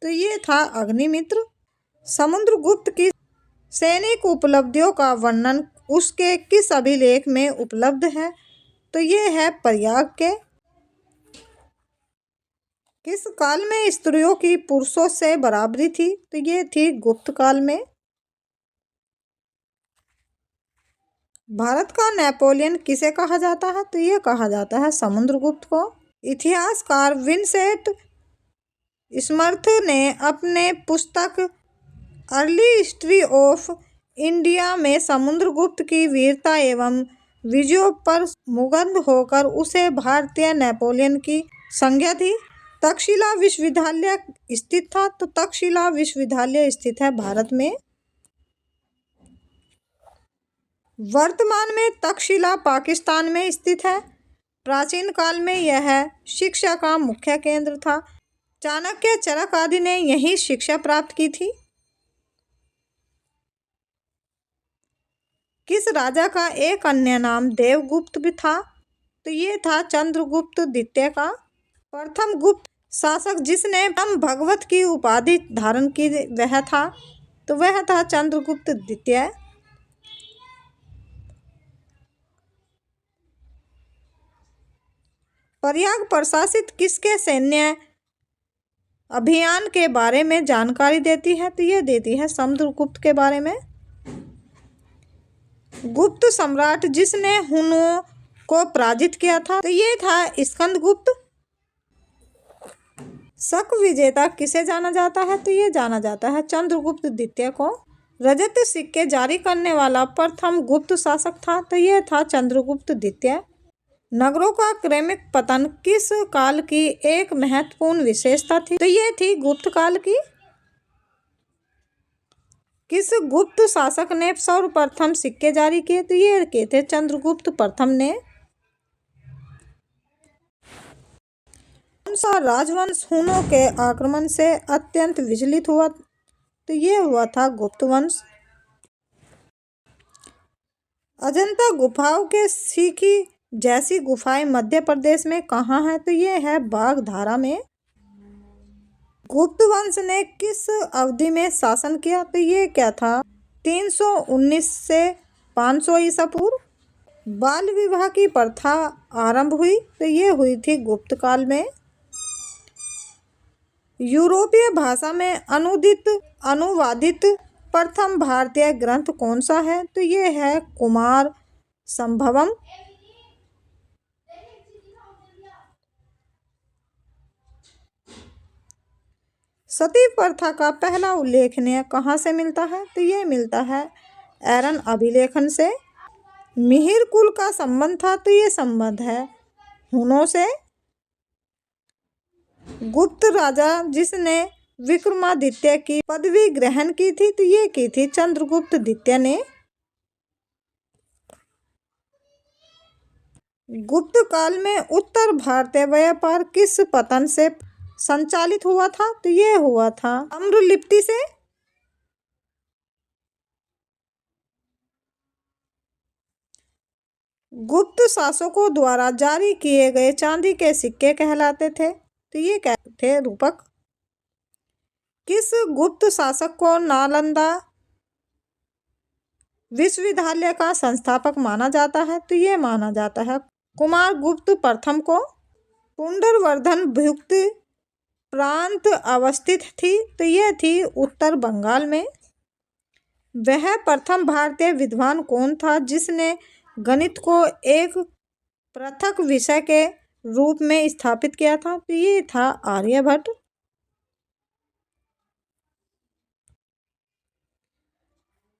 Speaker 1: तो ये था अग्निमित्र। समुद्रगुप्त की सैनिक उपलब्धियों का वर्णन उसके किस अभिलेख में उपलब्ध है? तो ये है प्रयाग के। किस काल में स्त्रियों की पुरुषों से बराबरी थी? तो ये थी गुप्त काल में। भारत का नेपोलियन किसे कहा जाता है? तो ये कहा जाता है समुद्रगुप्त को। इतिहासकार विंसेंट स्मिथ ने अपने पुस्तक अर्ली हिस्ट्री ऑफ इंडिया में समुद्रगुप्त की वीरता एवं विजयों पर मुग्ध होकर उसे भारतीय नेपोलियन की संज्ञा दी। तक्षशिला विश्वविद्यालय स्थित था? तो तक्षशिला विश्वविद्यालय स्थित है भारत में। वर्तमान में तक्षशिला पाकिस्तान में स्थित है। प्राचीन काल में यह शिक्षा का मुख्य केंद्र था। चाणक्य, चरक आदि ने यहीं शिक्षा प्राप्त की थी। किस राजा का एक अन्य नाम देवगुप्त भी था? तो ये था चंद्रगुप्त द्वितीय का। प्रथम गुप्त शासक जिसने भगवत की उपाधि धारण की वह था? तो वह था चंद्रगुप्त द्वितीय। प्रयाग प्रशासित किसके सैन्य अभियान के बारे में जानकारी देती है? तो ये देती है समुद्रगुप्त के बारे में। गुप्त सम्राट जिसने हुनों को पराजित किया था? तो ये था स्कंदगुप्त। शक विजेता किसे जाना जाता है? तो ये जाना जाता है चंद्रगुप्त द्वितीय को। रजत सिक्के जारी करने वाला प्रथम गुप्त शासक था? तो ये था चंद्रगुप्त द्वितीय। नगरों का क्रमिक पतन किस काल की एक महत्वपूर्ण विशेषता थी? तो ये थी गुप्त काल की। किस गुप्त शासक ने सर्वप्रथम सिक्के जारी किए? तो ये किए थे चंद्रगुप्त प्रथम ने। कौन सा राजवंश हुनों के आक्रमण से अत्यंत विचलित हुआ? तो ये हुआ था गुप्त वंश। अजंता गुफाओं के सीखी जैसी गुफाएं मध्य प्रदेश में कहाँ है? तो ये है बागधारा में। गुप्त वंश ने किस अवधि में शासन किया? तो ये क्या था? 319 से 500 ईसा पूर्व। बाल विवाह की प्रथा आरंभ हुई? तो ये हुई थी गुप्त काल में। यूरोपीय भाषा में अनुवादित प्रथम भारतीय ग्रंथ कौन सा है? तो ये है कुमार संभवम। सती प्रथा का पहला उल्लेखनीय कहाँ से मिलता है? तो ये मिलता है एरन अभिलेखन से। मिहिर कुल का संबंध था? तो ये संबंध है हुनों से। गुप्त राजा जिसने विक्रमादित्य की पदवी ग्रहण की थी? तो ये की थी चंद्रगुप्त द्वितीय ने। गुप्त काल में उत्तर भारतीय व्यापार किस पतन से संचालित हुआ था? तो ये हुआ था ताम्रलिप्ति से। गुप्त शासकों द्वारा जारी किए गए चांदी के सिक्के कहलाते थे? तो ये क्या थे? रूपक। किस गुप्त शासक को नालंदा विश्वविद्यालय का संस्थापक माना जाता है? तो ये माना जाता है कुमार गुप्त प्रथम को। पुंडरवर्धन भुक्त प्रांत अवस्थित थी? तो ये थी उत्तर बंगाल में। वह प्रथम भारतीय विद्वान कौन था जिसने गणित को एक पृथक विषय के रूप में स्थापित किया था? तो ये था आर्यभट्ट।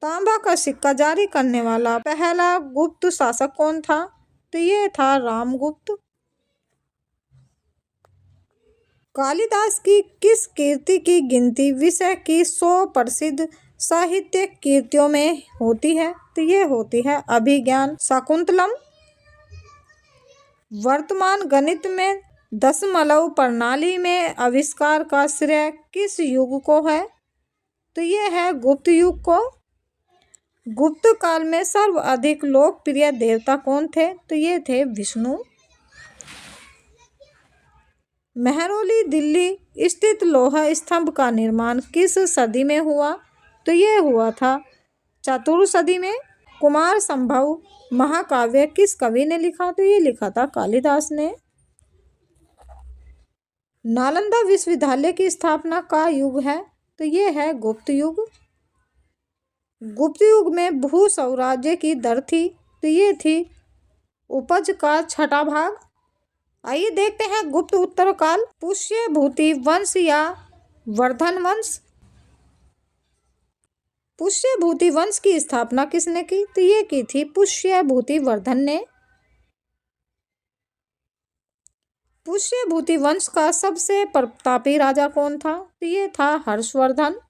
Speaker 1: तांबा का सिक्का जारी करने वाला पहला गुप्त शासक कौन था? तो ये था रामगुप्त। कालिदास की किस कीर्ति की गिनती विषय की 100 प्रसिद्ध साहित्य कृतियों में होती है? तो ये होती है अभिज्ञान शाकुंतलम। वर्तमान गणित में दशमलव प्रणाली में आविष्कार का श्रेय किस युग को है? तो ये है गुप्त युग को। गुप्त काल में सर्वाधिक लोकप्रिय देवता कौन थे? तो ये थे विष्णु। महरौली दिल्ली स्थित लोहा स्तंभ का निर्माण किस सदी में हुआ? तो ये हुआ था चतुर्थ सदी में। कुमार संभव महाकाव्य किस कवि ने लिखा? तो ये लिखा था कालिदास ने। नालंदा विश्वविद्यालय की स्थापना का युग है? तो ये है गुप्त युग। गुप्त युग में भू स्वराज्य की दर थी? तो ये थी उपज का 6वां भाग। आइए देखते हैं गुप्त उत्तर काल। पुष्यभूति वंश या वर्धन वंश। पुष्यभूति वंश की स्थापना किसने की? तो ये की थी पुष्यभूति वर्धन ने। पुष्यभूति वंश का सबसे प्रतापी राजा कौन था? तो ये था हर्षवर्धन।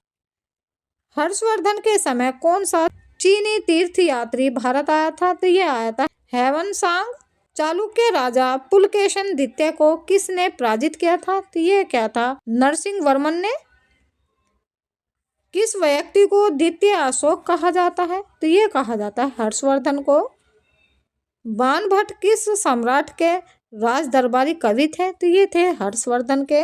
Speaker 1: हर्षवर्धन के समय कौन सा चीनी तीर्थयात्री भारत आया था? तो ये आया था ह्वेनसांग। चालुक्य राजा पुलकेशन द्वितीय को किसने पराजित किया था? तो ये क्या था नरसिंह वर्मन ने। किस व्यक्ति को द्वितीय अशोक कहा जाता है? तो ये कहा जाता है हर्षवर्धन को। बाणभट्ट किस सम्राट के राज दरबारी कवि थे? तो ये थे हर्षवर्धन के।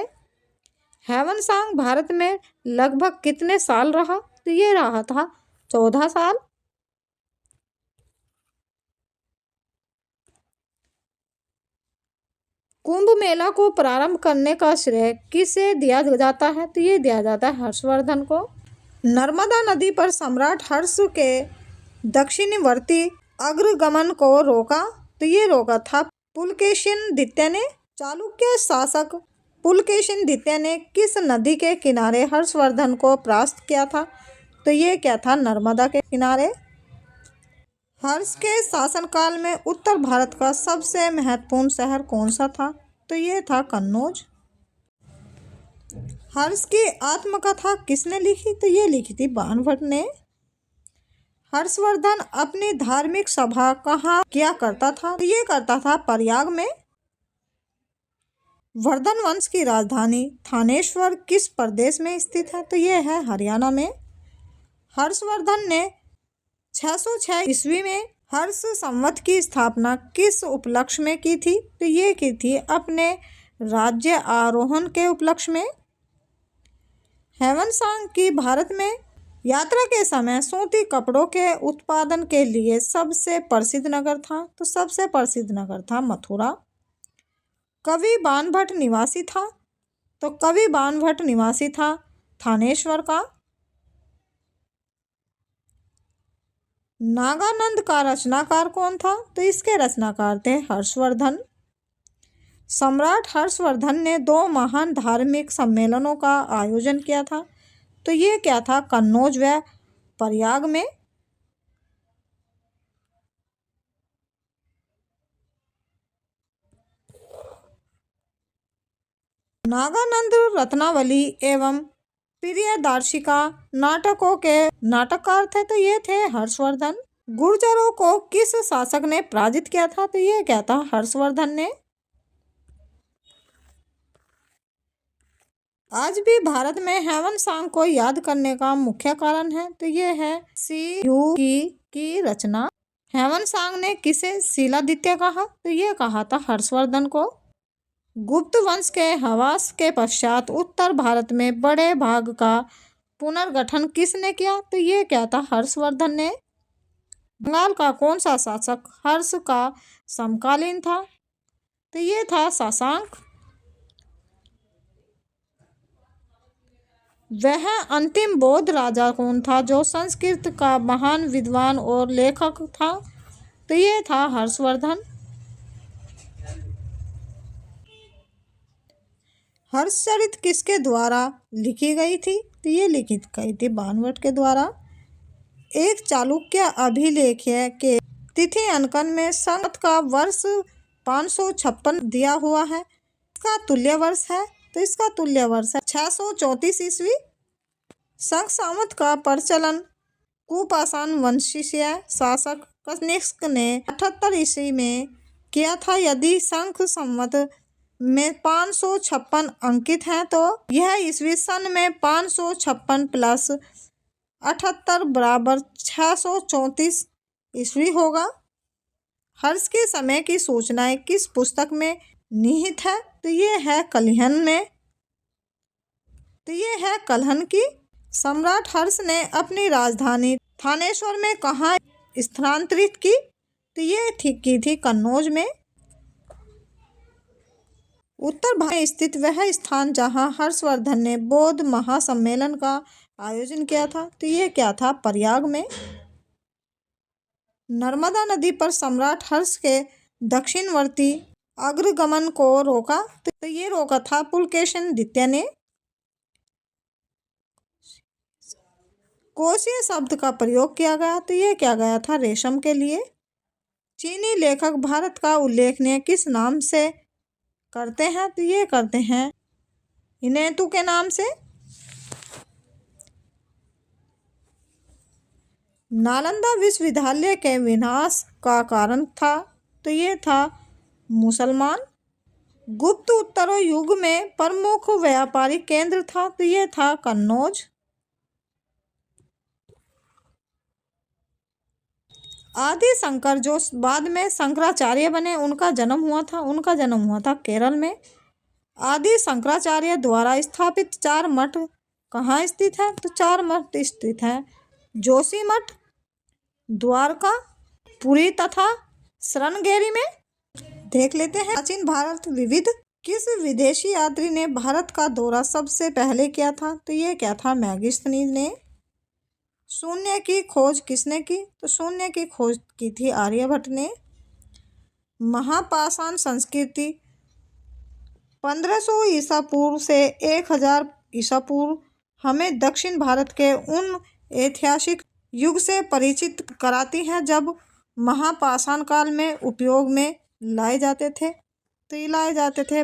Speaker 1: ह्वेनसांग भारत में लगभग कितने साल रहा? तो ये रहा था 14 साल। कुंभ मेला को प्रारंभ करने का श्रेय किसे दिया जाता है? तो ये दिया जाता है हर्षवर्धन को। नर्मदा नदी पर सम्राट हर्ष के दक्षिणवर्ती अग्रगमन को रोका? तो ये रोका था पुलकेशिन द्वितीय ने। चालुक्य शासक पुलकेशिन द्वितीय ने किस नदी के किनारे हर्षवर्धन को परास्त किया था? तो ये क्या था नर्मदा के किनारे। हर्ष के शासनकाल में उत्तर भारत का सबसे महत्वपूर्ण शहर कौन सा था? तो ये था कन्नौज। हर्ष की आत्मकथा किसने लिखी? तो ये लिखी थी बाणभट्ट ने। हर्षवर्धन अपनी धार्मिक सभा कहाँ किया करता था? तो ये करता था प्रयाग में। वर्धन वंश की राजधानी थानेश्वर किस प्रदेश में स्थित है? तो ये है हरियाणा में। हर्षवर्धन ने 606 ईस्वी में हर्ष संवत की स्थापना किस उपलक्ष्य में की थी? तो ये की थी अपने राज्य आरोहण के उपलक्ष्य में। ह्वेनसांग की भारत में यात्रा के समय सूती कपड़ों के उत्पादन के लिए सबसे प्रसिद्ध नगर था? तो सबसे प्रसिद्ध नगर था मथुरा। कवि बाणभट्ट निवासी था? तो कवि बाणभट्ट निवासी था थानेश्वर का। नागानंद का रचनाकार कौन था? तो इसके रचनाकार थे हर्षवर्धन। सम्राट हर्षवर्धन ने 2 महान धार्मिक सम्मेलनों का आयोजन किया था? तो ये क्या था कन्नौज व प्रयाग में। नागानंद रत्नावली एवं प्रियदर्शिका नाटकों के नाटककार थे, तो ये थे हर्षवर्धन। गुर्जरों को किस शासक ने पराजित किया था, तो ये क्या था, हर्षवर्धन ने। आज भी भारत में ह्वेन सांग को याद करने का मुख्य कारण है, तो ये है शियू की रचना। ह्वेन सांग ने किसे शिलादित्य कहा, तो ये कहा था हर्षवर्धन को। गुप्त वंश के ह्रास के पश्चात उत्तर भारत में बड़े भाग का पुनर्गठन किसने किया, तो ये क्या था, हर्षवर्धन ने। बंगाल का कौन सा शासक हर्ष का समकालीन था, तो ये था शशांक। वह अंतिम बौद्ध राजा कौन था जो संस्कृत का महान विद्वान और लेखक था, तो ये था हर्षवर्धन। हर्षचरित किसके द्वारा लिखी गई थी, तो ये लिखित गई थी बाणभट्ट के द्वारा। एक चालुक्य अभिलेख्य के तिथि अंकन में संवत का वर्ष 556 दिया हुआ है। इसका तुल्य वर्ष है, तो इसका तुल्य वर्ष है 634 ईस्वी। संघ संवत का प्रचलन कुपाषाण वंशीय शासक कनिष्क ने 78 ईस्वी में किया था। यदि संघ संवत में 556 अंकित हैं, तो यह ईस्वी सन में 556 प्लस 78 बराबर 634 ईस्वी होगा। हर्ष के समय की सूचनाएं किस पुस्तक में निहित है, तो ये है कलिहन में। तो ये है कलहन की। सम्राट हर्ष ने अपनी राजधानी थानेश्वर में कहाँ स्थानांतरित की, तो ये की थी कन्नौज में। उत्तर भारत में स्थित वह स्थान जहाँ हर्षवर्धन ने बौद्ध महासम्मेलन का आयोजन किया था, तो ये क्या था, प्रयाग में। नर्मदा नदी पर सम्राट हर्ष के दक्षिणवर्ती अग्रगमन को रोका, तो ये रोका था पुलकेशिन द्वितीय ने। कोशीय शब्द का प्रयोग किया गया, तो ये क्या गया था, रेशम के लिए। चीनी लेखक भारत का उल्लेखनीय किस नाम से करते हैं, तो ये करते हैं हिनेतु के नाम से। नालंदा विश्वविद्यालय के विनाश का कारण था, तो ये था मुसलमान। गुप्त उत्तरों युग में प्रमुख व्यापारिक केंद्र था, तो ये था कन्नौज। आदि शंकर जो बाद में शंकराचार्य बने, उनका जन्म हुआ था केरल में। आदि शंकराचार्य द्वारा स्थापित 4 मठ कहाँ स्थित है, तो 4 मठ स्थित हैं जोशी मठ, द्वारका, पुरी तथा श्रृंगेरी में। देख लेते हैं प्राचीन भारत विविध। किस विदेशी यात्री ने भारत का दौरा सबसे पहले किया था, तो ये क्या था, मैगस्थनीज ने। शून्य की खोज किसने की, तो शून्य की खोज की थी आर्यभट्ट ने। महापाषाण संस्कृति 1500 ईसा पूर्व से 1000 ईसा पूर्व हमें दक्षिण भारत के उन ऐतिहासिक युग से परिचित कराती है जब महापाषाण काल में उपयोग में लाए जाते थे। तो ये लाए जाते थे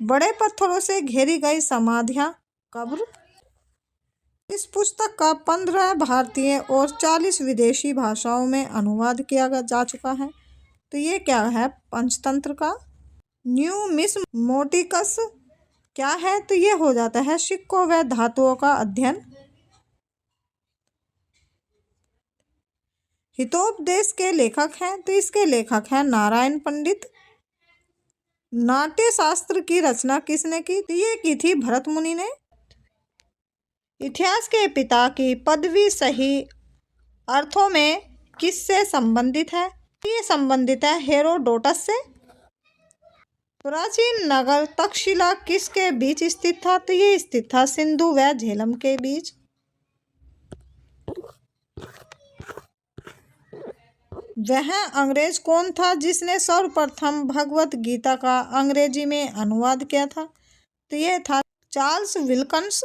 Speaker 1: बड़े पत्थरों से घेरी गई समाधियां, कब्र। इस पुस्तक का 15 भारतीय और 40 विदेशी भाषाओं में अनुवाद किया जा चुका है। तो ये क्या है, पंचतंत्र का। न्यूमिस्मैटिक्स क्या है, तो ये हो जाता है सिक्कों व धातुओं का अध्ययन। हितोपदेश के लेखक हैं, तो इसके लेखक हैं नारायण पंडित। नाट्य शास्त्र की रचना किसने की, तो ये की थी भरत मुनि ने। इतिहास के पिता की पदवी सही अर्थों में किससे संबंधित है, ये संबंधित है हेरोडोटस से। प्राचीन नगर तक्षशिला किसके बीच स्थित था, तो ये स्थित था सिंधु व झेलम के बीच। वह अंग्रेज कौन था जिसने सर्वप्रथम भगवत गीता का अंग्रेजी में अनुवाद किया था, तो ये था चार्ल्स विल्किंस।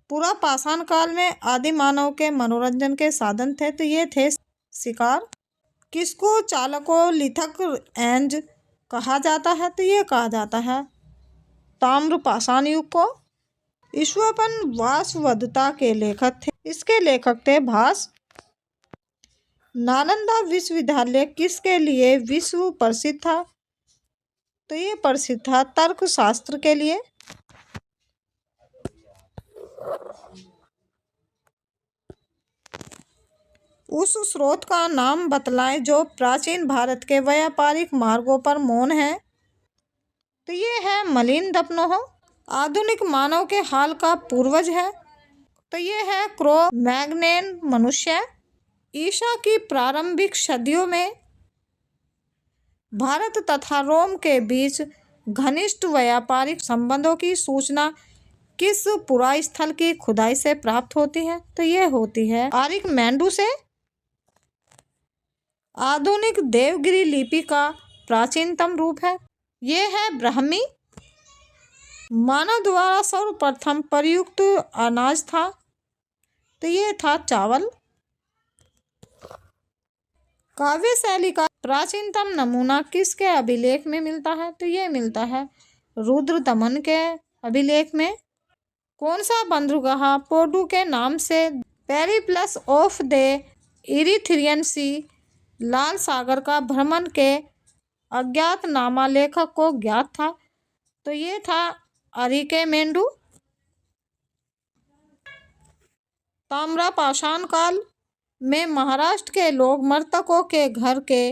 Speaker 1: पूरा पाषाण काल में आदि मानव के मनोरंजन के साधन थे, तो ये थे शिकार। किसको चालकोलिथिक एज कहा जाता है, तो ये कहा जाता है ताम्र पाषाण युग को। ईश्वरपन वासवदत्ता के लेखक थे। इसके लेखक थे भास। नालंदा विश्वविद्यालय किसके लिए विश्व प्रसिद्ध था? तो ये प्रसिद्ध था तर्कशास्त्र के लिए। उस स्रोत का नाम बतलाएं जो प्राचीन भारत के व्यापारिक मार्गों पर मौन है। तो ये है मलिन दफनोह। आधुनिक मानव के हाल का पूर्वज है। तो ये है क्रो मैग्नेन मनुष्य। ईसा की प्रारंभिक सदियों में भारत तथा रोम के बीच घनिष्ठ व्यापारिक संबंधों की सूचना किस पुरास्थल की खुदाई से प्राप्त होती है? तो ये होती है आरिक मेंडू से। आधुनिक देवगिरी लिपि का प्राचीनतम रूप है। ये है ब्राह्मी। मानव द्वारा सर्वप्रथम प्रयुक्त अनाज था। तो ये था चावल। काव्य शैली का प्राचीनतम नमूना किसके अभिलेख में मिलता है? तो ये मिलता है रुद्र दमन के अभिलेख में। कौन सा बंदरगाह पोर्टू के नाम से पेरिप्लस ऑफ द इरीथ्रियन सी लाल सागर का भ्रमण के अज्ञातनामा लेखक को ज्ञात था? तो ये था अरिके मेंडू। ताम्रपाषाण काल में महाराष्ट्र के लोग मृतकों के घर के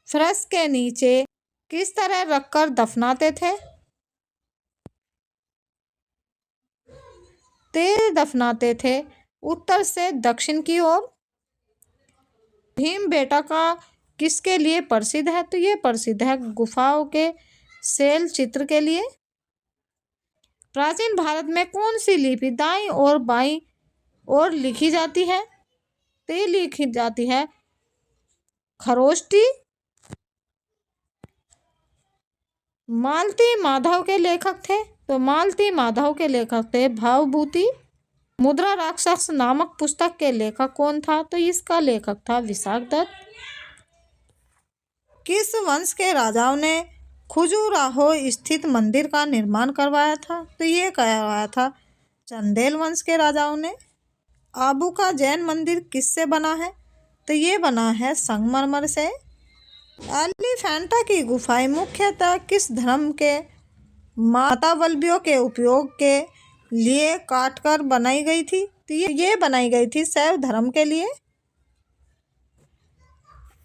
Speaker 1: फर्श के नीचे किस तरह रखकर दफनाते थे? तेल दफनाते थे उत्तर से दक्षिण की ओर। भीमबेटका किसके लिए प्रसिद्ध है? तो ये प्रसिद्ध है गुफाओं के शैल चित्र के लिए। प्राचीन भारत में कौन सी लिपि दाईं और बाईं ओर लिखी जाती है? तो ये लिखी जाती है खरोष्टी। मालती माधव के लेखक थे। तो मालती माधव के लेखक थे भावभूति। मुद्रा राक्षस नामक पुस्तक के लेखक कौन था? तो इसका लेखक था विशाखदत्त। किस वंश के राजाओं ने खजुराहो स्थित मंदिर का निर्माण करवाया था? तो ये करवाया था चंदेल वंश के राजाओं ने। आबू का जैन मंदिर किससे बना है? तो ये बना है संगमरमर से। एलिफेंटा की गुफाएं मुख्यतः किस धर्म के मातावल्बियों के उपयोग के लिए काटकर बनाई गई थी? तो ये बनाई गई थी शैव धर्म के लिए।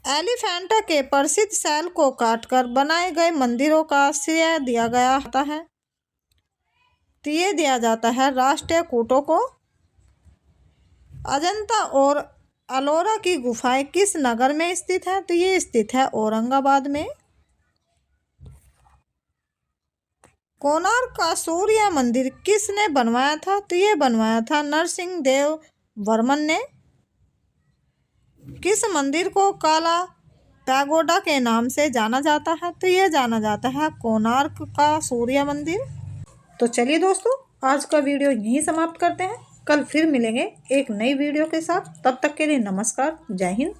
Speaker 1: एलिफेंटा के प्रसिद्ध शैल को काटकर बनाए गए मंदिरों का श्रेय दिया गया है। तो ये दिया जाता है राष्ट्रीय कूटों को। अजंता और अलोरा की गुफाएं किस नगर में स्थित है? तो ये स्थित है औरंगाबाद में। कोणार्क का सूर्य मंदिर किसने बनवाया था? तो ये बनवाया था नरसिंह देव वर्मन ने। किस मंदिर को काला पैगोडा के नाम से जाना जाता है? तो ये जाना जाता है कोणार्क का सूर्य मंदिर। तो चलिए दोस्तों, आज का वीडियो यहीं समाप्त करते हैं। कल फिर मिलेंगे एक नई वीडियो के साथ। तब तक के लिए नमस्कार, जय हिंद।